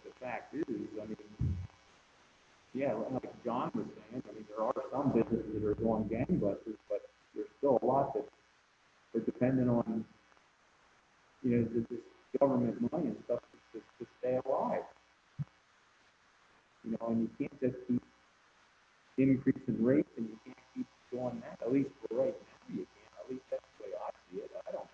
the fact is, like John was saying, there are some businesses that are going gangbusters, but there's still a lot that are dependent on, this government money and stuff to stay alive. And you can't just keep increasing rates, and you can't keep doing that. At least for right now, you can't. At least that's the way I see it. I don't.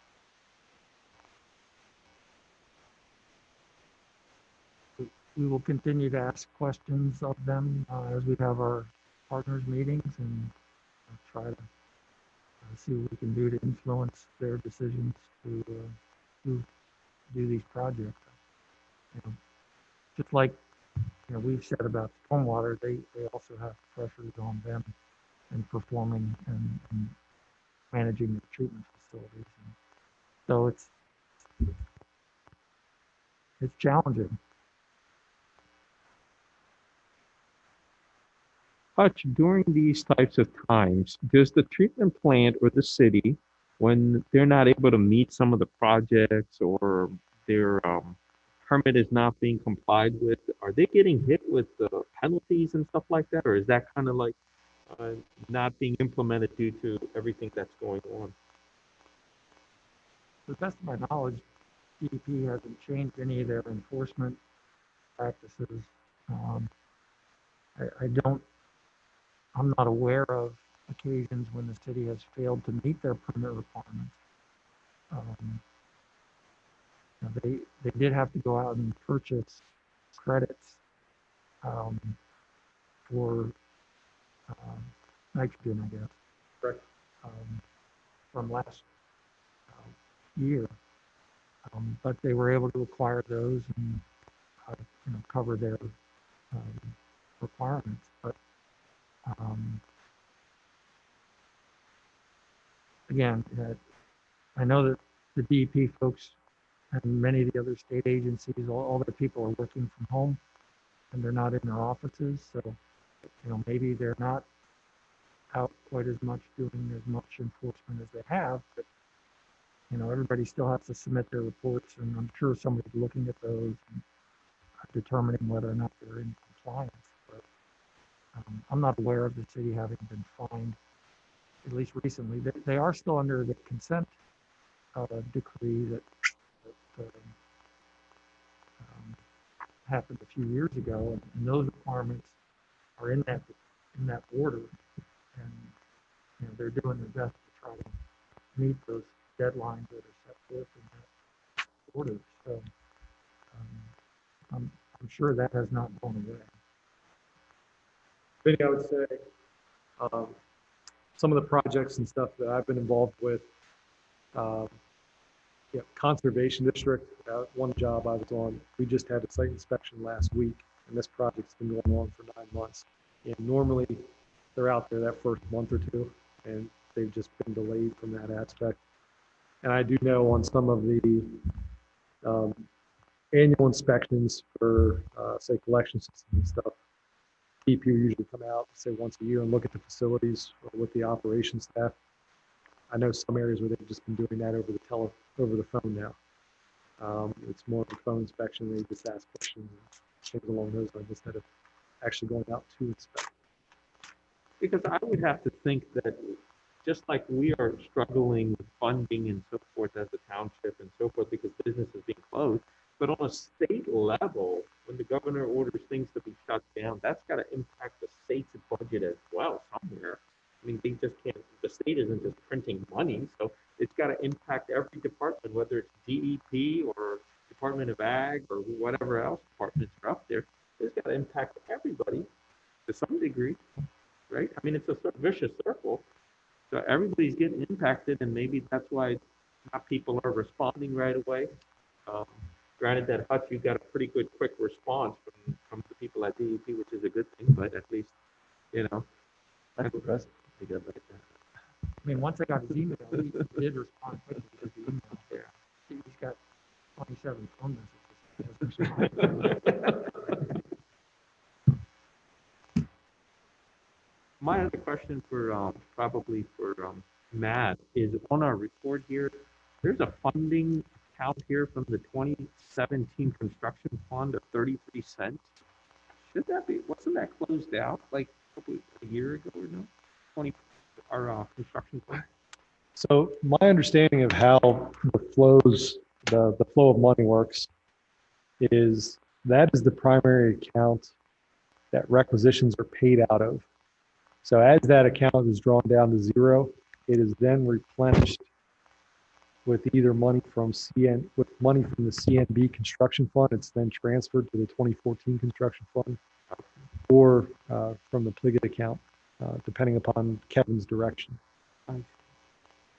We will continue to ask questions of them as we have our partners meetings and try to see what we can do to influence their decisions to do these projects. Just like we've said about stormwater, they also have pressures on them in performing and managing the treatment facilities. And so it's challenging. Hutch, during these types of times, does the treatment plant or the city, when they're not able to meet some of the projects or their permit is not being complied with, are they getting hit with penalties and stuff like that? Or is that kind of like not being implemented due to everything that's going on? To the best of my knowledge, DEP hasn't changed any of their enforcement practices. I'm not aware of occasions when the city has failed to meet their permit requirements. They did have to go out and purchase credits for nitrogen, I guess. Correct. From last year, but they were able to acquire those and cover their requirements. But again, I know that the DEP folks and many of the other state agencies, all their people are working from home and they're not in their offices. So, maybe they're not out quite as much doing as much enforcement as they have, but everybody still has to submit their reports, and I'm sure somebody's looking at those and determining whether or not they're in compliance. But I'm not aware of the city having been fined, at least recently. They are still under the consent decree that happened a few years ago, and those requirements are in that order, and they're doing their best to try to meet those deadlines that are set forth in that order. So I'm sure that has not gone away. Vinny, I would say some of the projects and stuff that I've been involved with, conservation district, one job I was on, we just had a site inspection last week, and this project's been going on for 9 months. And normally they're out there that first month or two, and they've just been delayed from that aspect. And I do know on some of the annual inspections for, say, collection systems and stuff, DPU usually come out, say, once a year and look at the facilities with the operations staff. I know some areas where they've just been doing that over the phone now. It's more of a phone inspection. They just ask questions and things along those lines instead of actually going out to inspect. Because I would have to think that just like we are struggling with funding and so forth as a township and so forth because business is being closed, but on a state level, when the governor orders things to be shut down, that's got to impact the state's budget as well somewhere. I mean, they just can't, the state isn't just printing money, so it's got to impact every department, whether it's DEP or Department of Ag or whatever else departments are up there. It's got to impact everybody to some degree, right? I mean, it's a vicious circle. So everybody's getting impacted, and maybe that's why not people are responding right away. Granted that Hutch, you got a pretty good quick response from the people at DEP, which is a good thing, but at least, That's impressive. They got like that. I mean, once I got his email, he did respond quickly to the email. Yeah. He's got 27 phone messages. My other question for probably for Matt is on our report here, there's a funding account here from the 2017 construction fund of 33 cents. Should that be, wasn't that closed out like a year ago or no? Our construction fund? So my understanding of how the flow of money works is that is the primary account that requisitions are paid out of. So as that account is drawn down to zero, it is then replenished with either money from the CNB construction fund. It's then transferred to the 2014 construction fund, or from the Pliget account, depending upon Kevin's direction.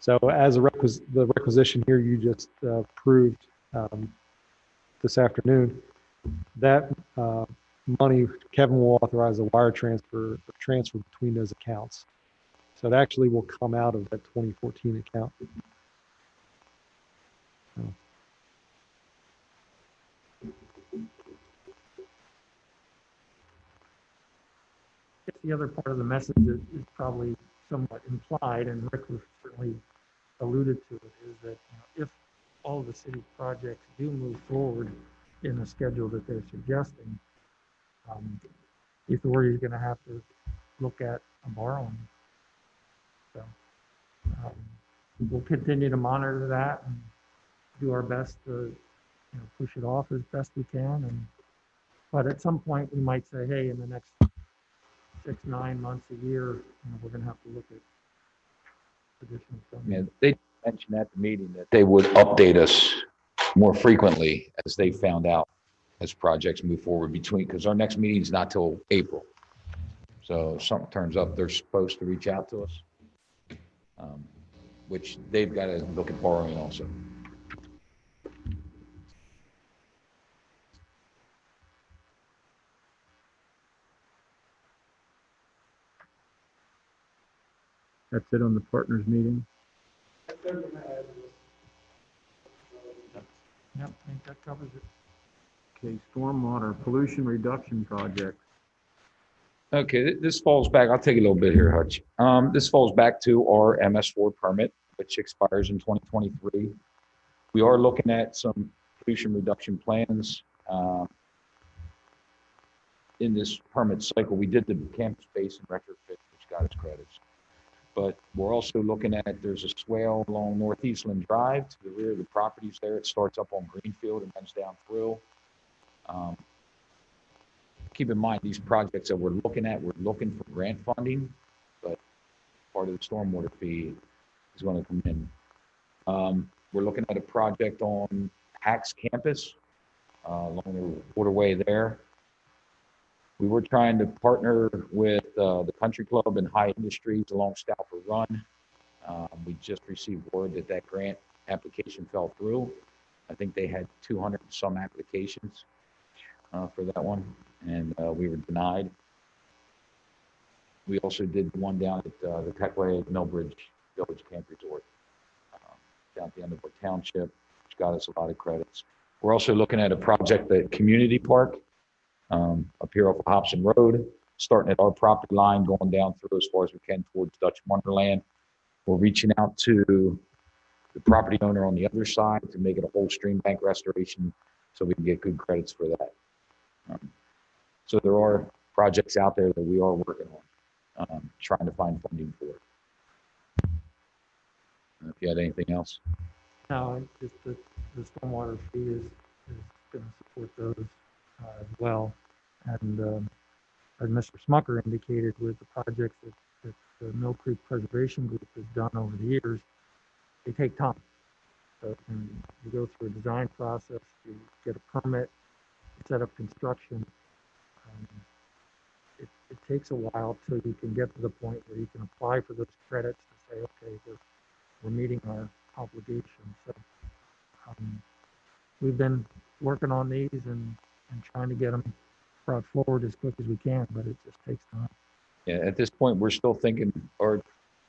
So as the requisition here you just approved this afternoon, that money, Kevin will authorize a wire transfer between those accounts. So it actually will come out of that 2014 account. The other part of the message is probably somewhat implied, and Rick certainly alluded to it, is that if all of the city projects do move forward in the schedule that they're suggesting, the authority is going to have to look at a borrowing. So we'll continue to monitor that and do our best to push it off as best we can. But at some point we might say, hey, in the next 6-9 months, a year, we're going to have to look at additional funding. Yeah, they mentioned at the meeting that they would update us more frequently as they found out as projects move forward because our next meeting is not till April. So if something turns up, they're supposed to reach out to us, which they've got to look at borrowing also. That's it on the partners meeting. Yep, I think that covers it. Okay, stormwater pollution reduction project. Okay, this falls back. I'll take a little bit here, Hutch. This falls back to our MS4 permit, which expires in 2023. We are looking at some pollution reduction plans in this permit cycle. We did the campus basin retrofit, which got its credits. But we're also looking at, there's a swale along Northeastland Drive to the rear of the properties there. It starts up on Greenfield and runs down through. Keep in mind, these projects that we're looking at, we're looking for grant funding, but part of the stormwater fee is going to come in. We're looking at a project on Hacks campus along the waterway there. We were trying to partner with the Country Club and High Industries along Stauffer Run. We just received word that that grant application fell through. I think they had 200 and some applications for that one, and we were denied. We also did one down at the Techway at Millbridge Village Camp Resort, down at the end of our township, which got us a lot of credits. We're also looking at a project at Community Park up here off of Hobson Road, starting at our property line, going down through as far as we can towards Dutch Wonderland. We're reaching out to the property owner on the other side to make it a whole stream bank restoration so we can get good credits for that. So there are projects out there that we are working on, trying to find funding for. If you had anything else? No, just the stormwater fee is going to support those as well. And as Mr. Smucker indicated, with the projects that the Mill Creek Preservation Group has done over the years, they take time. So you go through a design process, you get a permit, you set up construction. It takes a while till you can get to the point where you can apply for those credits to say, okay, we're meeting our obligations. So we've been working on these and trying to get them brought forward as quick as we can, but it just takes time. Yeah, at this point, we're still thinking, or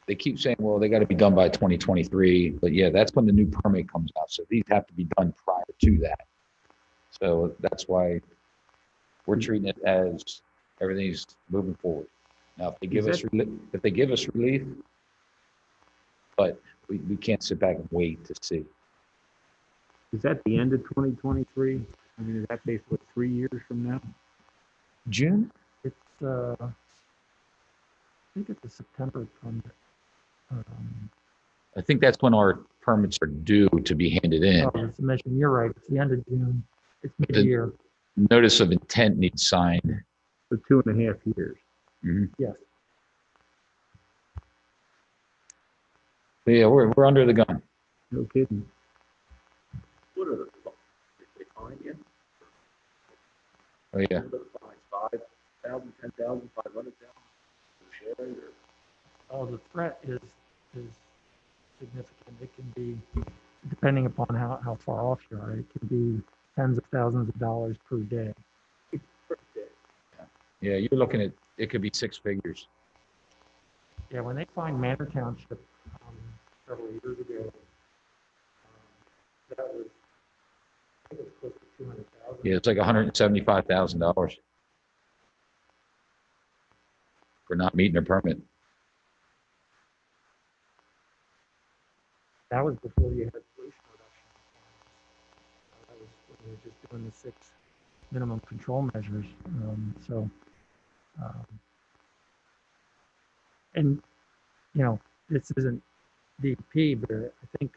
they keep saying, well, they got to be done by 2023, but yeah, that's when the new permit comes out. So these have to be done prior to that. So that's why we're treating it as everything's moving forward. Now, if they give us relief, but we can't sit back and wait to see. Is that the end of 2023? I mean, is that basically 3 years from now? June? It's, I think it's a September permit. I think that's when our permits are due to be handed in. Oh, the submission, you're right, it's the end of June, it's mid-year. Notice of intent needs signed. For 2.5 years. Mm-hmm. Yes. But yeah, we're under the gun. No kidding. What are the they fine you? Oh yeah. What are the fines? 5,000, 10,000, 500,000? Oh, the threat is significant. It can be, depending upon how far off you are, it can be tens of thousands of dollars per day. Yeah, you're looking at, it could be 6 figures. Yeah, when they find Manor Township several years ago, that was, I think it was close to 200,000. Yeah, it's like $175,000 for not meeting a permit. That was before you had pollution reduction. That was when we were just doing the 6 minimum control measures. And you know, this isn't DP, but I think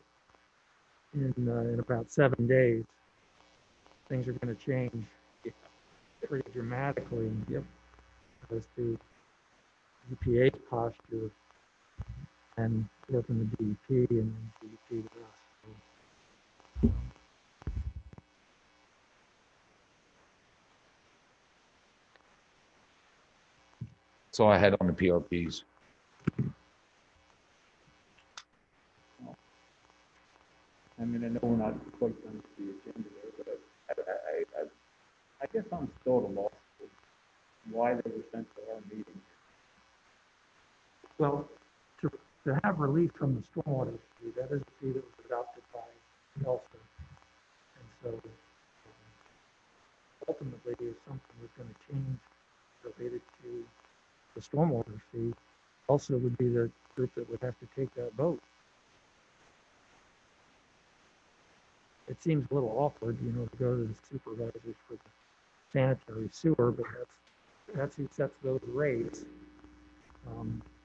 in about 7 days, things are going to change pretty dramatically. Yep. As to EPA's posture and working with DEP and DEP with us. That's all I had on the PRPs. I mean, I know we're not quite done with the agenda there, but I guess I'm still at a loss for why they were sent to our meeting. Well, to have relief from the stormwater fee, that is a fee that was adopted by Nelson. And so ultimately, if something was going to change related to the stormwater fee, also would be the group that would have to take that vote. It seems a little awkward, you know, to go to the supervisors for the sanitary sewer, but that's who sets those rates.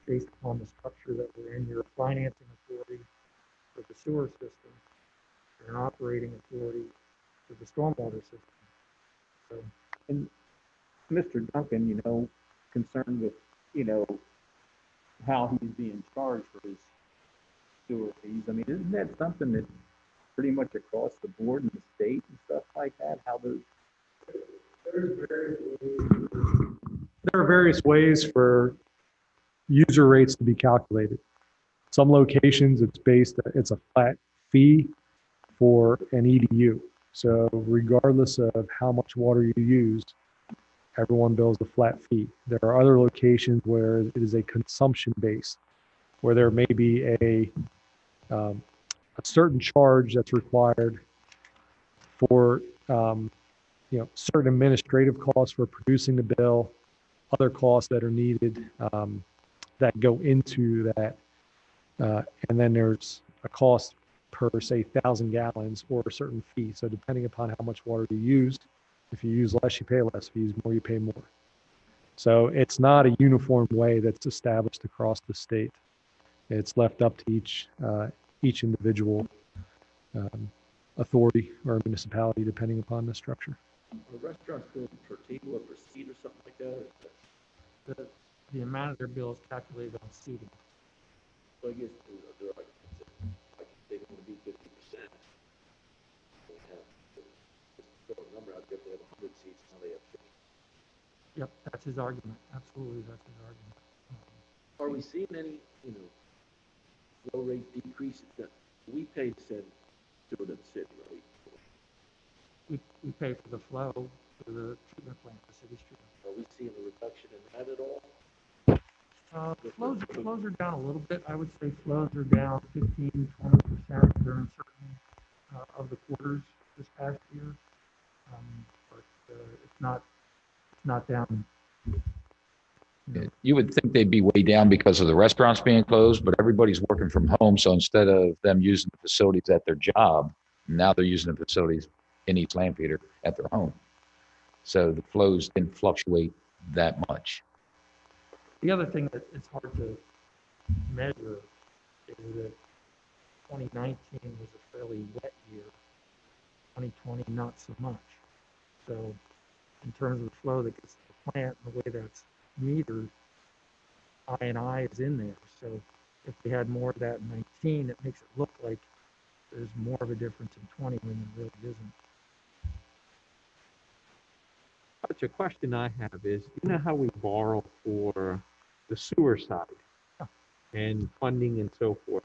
based upon the structure that we're in. You're a financing authority for the sewer system, and an operating authority for the stormwater system. So, And Mr. Duncan, concerned with, how he's being charged for his sewer fees. I mean, isn't that something that pretty much across the board in the state and stuff like that? How those There are various ways for user rates to be calculated. Some locations, it's a flat fee for an EDU. So regardless of how much water you used, everyone bills a flat fee. There are other locations where it is a consumption base, where there may be a certain charge that's required for certain administrative costs for producing the bill, other costs that are needed that go into that, and then there's a cost per, say, 1,000 gallons or a certain fee. So depending upon how much water you used, if you use less, you pay less. If you use more, you pay more. So it's not a uniform way that's established across the state. It's left up to each individual authority or municipality, depending upon the structure. Are restaurants billed per table or per seat or something like that? the amount of their bill is calculated on seating. So I guess they're like they don't want to be 50%. They have just throw a number out there. If they have 100 seats, now they have 50. Yep, that's his argument. Absolutely, that's his argument. Are we seeing any, flow rate decreases that we pay to send to the city, right? We pay for the flow for the treatment plant, the city's treatment. Are we seeing a reduction in that at all? Flows are down a little bit. I would say flows are down 15, 20% during certain of the quarters this past year. But it's not down. You would think they'd be way down because of the restaurants being closed, but everybody's working from home. So instead of them using the facilities at their job, now they're using the facilities in East Lampeter at their home. So the flows didn't fluctuate that much. The other thing that it's hard to measure is that 2019 was a fairly wet year. 2020, not so much. So in terms of the flow that gets to the plant and the way that's metered, I is in there. So if we had more of that in 19, it makes it look like there's more of a difference in 20 when there really isn't. But the question I have is, how we borrow for the sewer side and funding and so forth?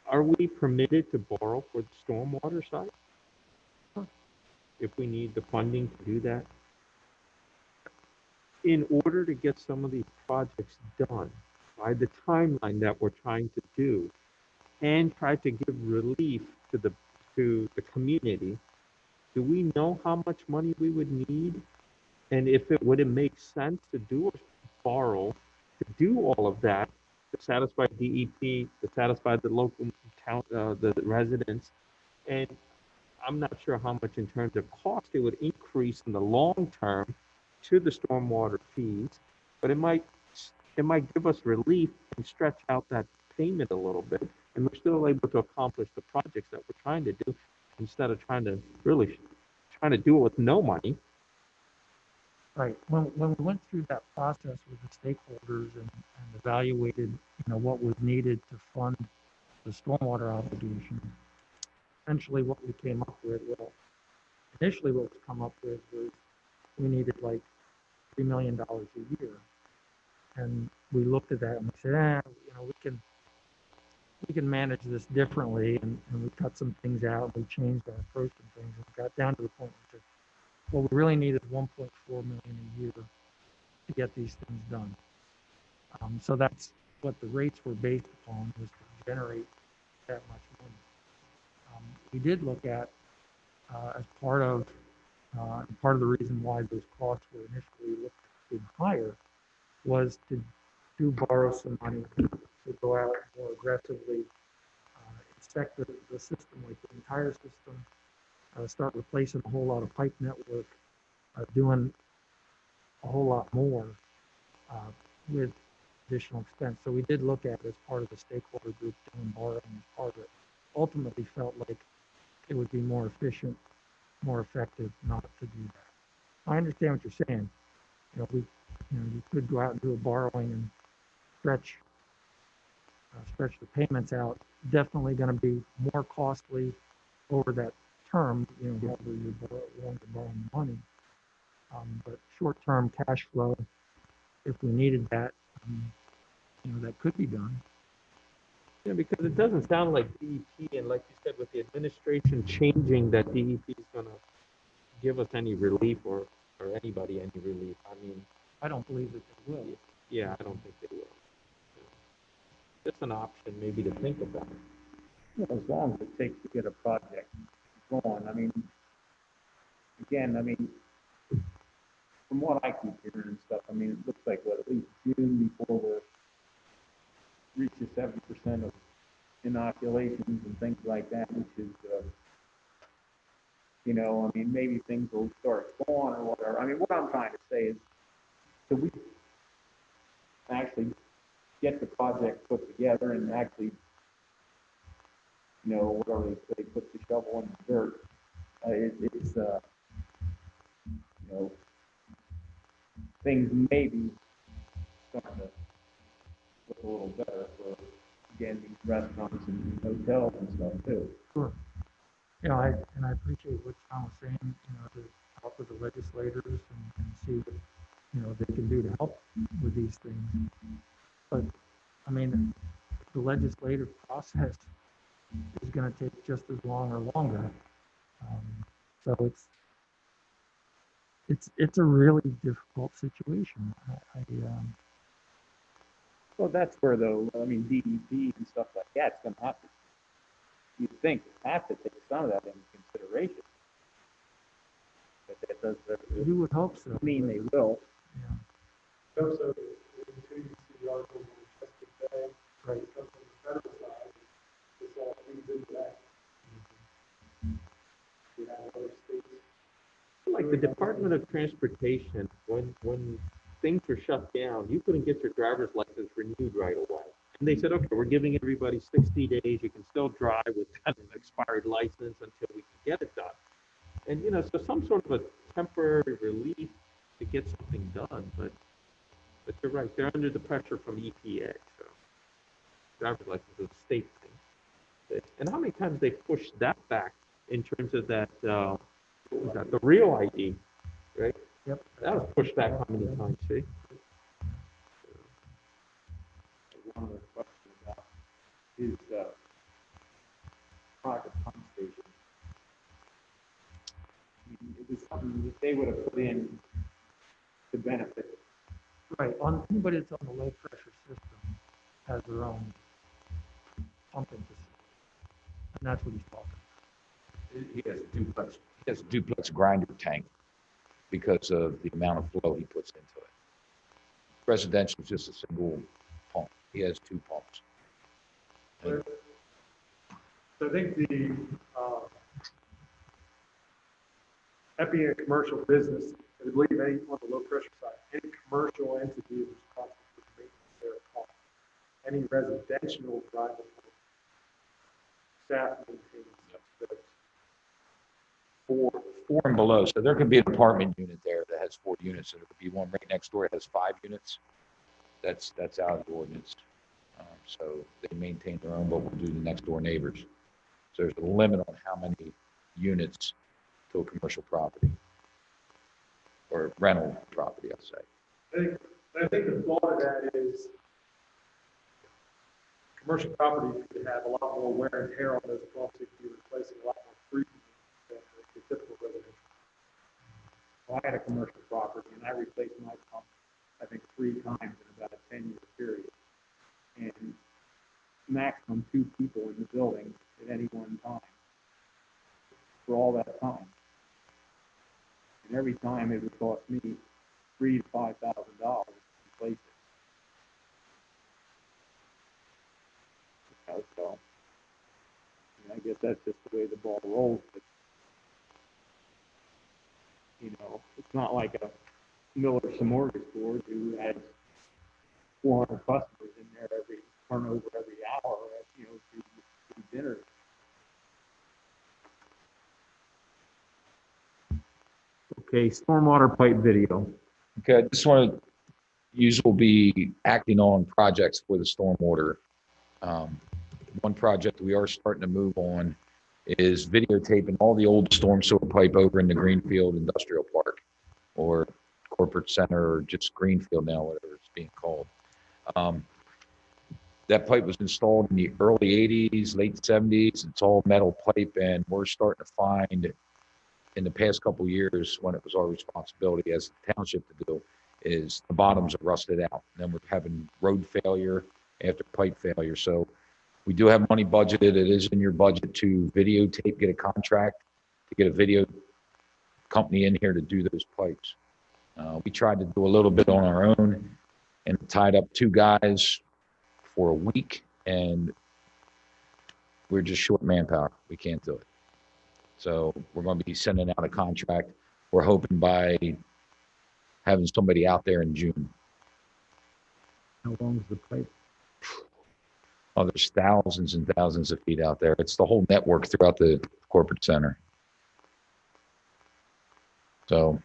Are we permitted to borrow for the stormwater side? If we need the funding to do that? In order to get some of these projects done by the timeline that we're trying to do and try to give relief to the community, do we know how much money we would need? And if it would make sense to borrow to do all of that, to satisfy DEP, to satisfy the local town, the residents, and I'm not sure how much in terms of cost it would increase in the long term to the stormwater fees, but it might give us relief and stretch out that payment a little bit, and we're still able to accomplish the projects that we're trying to do instead of trying to do it with no money. Right. When we went through that process with the stakeholders and evaluated, what was needed to fund the stormwater obligation, essentially what we came up with, initially what was come up with was we needed like $3 million a year. And we looked at that and we said, we can manage this differently, and we cut some things out, and we changed our approach and things, and we got down to the point where we said, what we really need is 1.4 million a year to get these things done. So that's what the rates were based upon, was to generate that much money. We did look at, as part of the reason why those costs were initially looked at being higher, was to borrow some money to go out more aggressively, inspect the system, like the entire system, start replacing a whole lot of pipe network, doing a whole lot more with additional expense. So we did look at it as part of the stakeholder group doing borrowing as part of it. Ultimately felt like it would be more efficient, more effective not to do that. I understand what you're saying. You could go out and do a borrowing and stretch the payments out. Definitely going to be more costly over that term, however you're willing to borrow the money. But short-term cash flow, if we needed that, that could be done. Yeah, because it doesn't sound like DEP, and like you said, with the administration changing, that DEP is going to give us any relief or anybody any relief. I mean, I don't believe that they will. yeah, I don't think they will. It's an option maybe to think about. As long as it takes to get a project going. I mean, again, from what I keep hearing and stuff, it looks like at least June before we reach the 70% of inoculations and things like that, which is, maybe things will start going or whatever. What I'm trying to say is, so we actually get the project put together and actually, whatever they put the shovel in the dirt, things may be starting to look a little better for, again, these restaurants and hotels and stuff too. Sure. I appreciate what John was saying, to talk with the legislators and see what, they can do to help with these things. But, the legislative process is going to take just as long or longer. So it's a really difficult situation. Well, that's where, though, DEP and stuff like that's going to have to, you'd think, have to take some of that into consideration. But that does, You would hope so. They will. Yeah. Also, until you see the articles on Chesapeake Bay, Right. come from the federal side, it's all feeds into that. We have other states. Like the Department of Transportation, when things were shut down, you couldn't get your driver's license renewed right away. And they said, okay, we're giving everybody 60 days. You can still drive with an expired license until we can get it done. And, so some sort of a temporary relief to get something done. But you're right, they're under the pressure from EPA. So driver's license is a state thing. And how many times they pushed that back in terms of that, what was that, the real ID, right? Yep. That was pushed back how many times, see? One other question about is private pump station. It was something that they would have put in to benefit. Right. Anybody that's on the low pressure system has their own pumping facility. And that's what he's talking about. He has a duplex grinder tank because of the amount of flow he puts into it. Residential is just a single pump. He has two pumps. And So I think the being a commercial business, I believe any on the low pressure side, any commercial entity is responsible for maintenance of their pump. Any residential private pump, staff maintains those. four and below. So there could be an apartment unit there that has 4 units, and there could be one right next door that has 5 units. That's out of the ordinance. So they maintain their own, but we'll do the next door neighbors. So there's a limit on how many units to a commercial property or rental property, I'll say. I think the thought of that is commercial properties could have a lot more wear and tear on those pumps if you're replacing a lot more frequently than the typical residential. Well, I had a commercial property and I replaced my pump, I think 3 times in about a 10-year period. And maximum 2 people in the building at any one time for all that time. And every time it would cost me $3,000 to $5,000 to replace it. So I guess that's just the way the ball rolls. But, it's not like a Miller Smorgasbord who has 400 customers in there turnover every hour, through dinner. Okay, stormwater pipe video. Okay, I just want to use will be acting on projects for the stormwater. One project we are starting to move on is videotaping all the old storm sewer pipe over in the Greenfield Industrial Park or Corporate Center or just Greenfield now, whatever it's being called. That pipe was installed in the early 80s, late 70s. It's all metal pipe, and we're starting to find in the past couple of years when it was our responsibility as a township to do is the bottoms are rusted out. And then we're having road failure after pipe failure. So we do have money budgeted. It is in your budget to videotape, get a contract to get a video company in here to do those pipes. We tried to do a little bit on our own and tied up 2 guys for a week, and we're just short manpower. We can't do it. So we're going to be sending out a contract. We're hoping by having somebody out there in June. How long is the pipe? Oh, there's thousands and thousands of feet out there. It's the whole network throughout the corporate center. So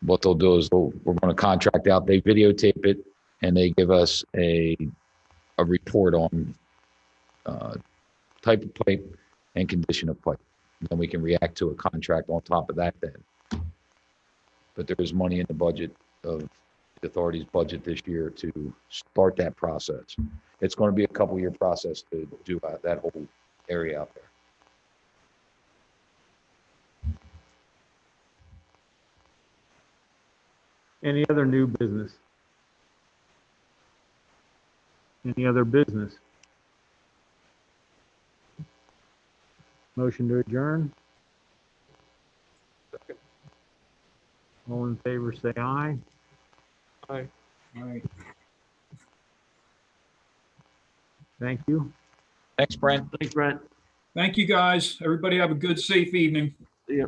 what they'll do is we're going to contract out. They videotape it, and they give us a report on type of pipe and condition of pipe. And then we can react to a contract on top of that then. But there is money in the budget of the authority's budget this year to start that process. It's going to be a couple-year process to do that whole area out there. Any other new business? Any other business? Motion to adjourn? All in favor, say aye. Aye. All right. Thank you. Thanks, Brent. Thanks, Brent. Thank you, guys. Everybody have a good, safe evening. See ya.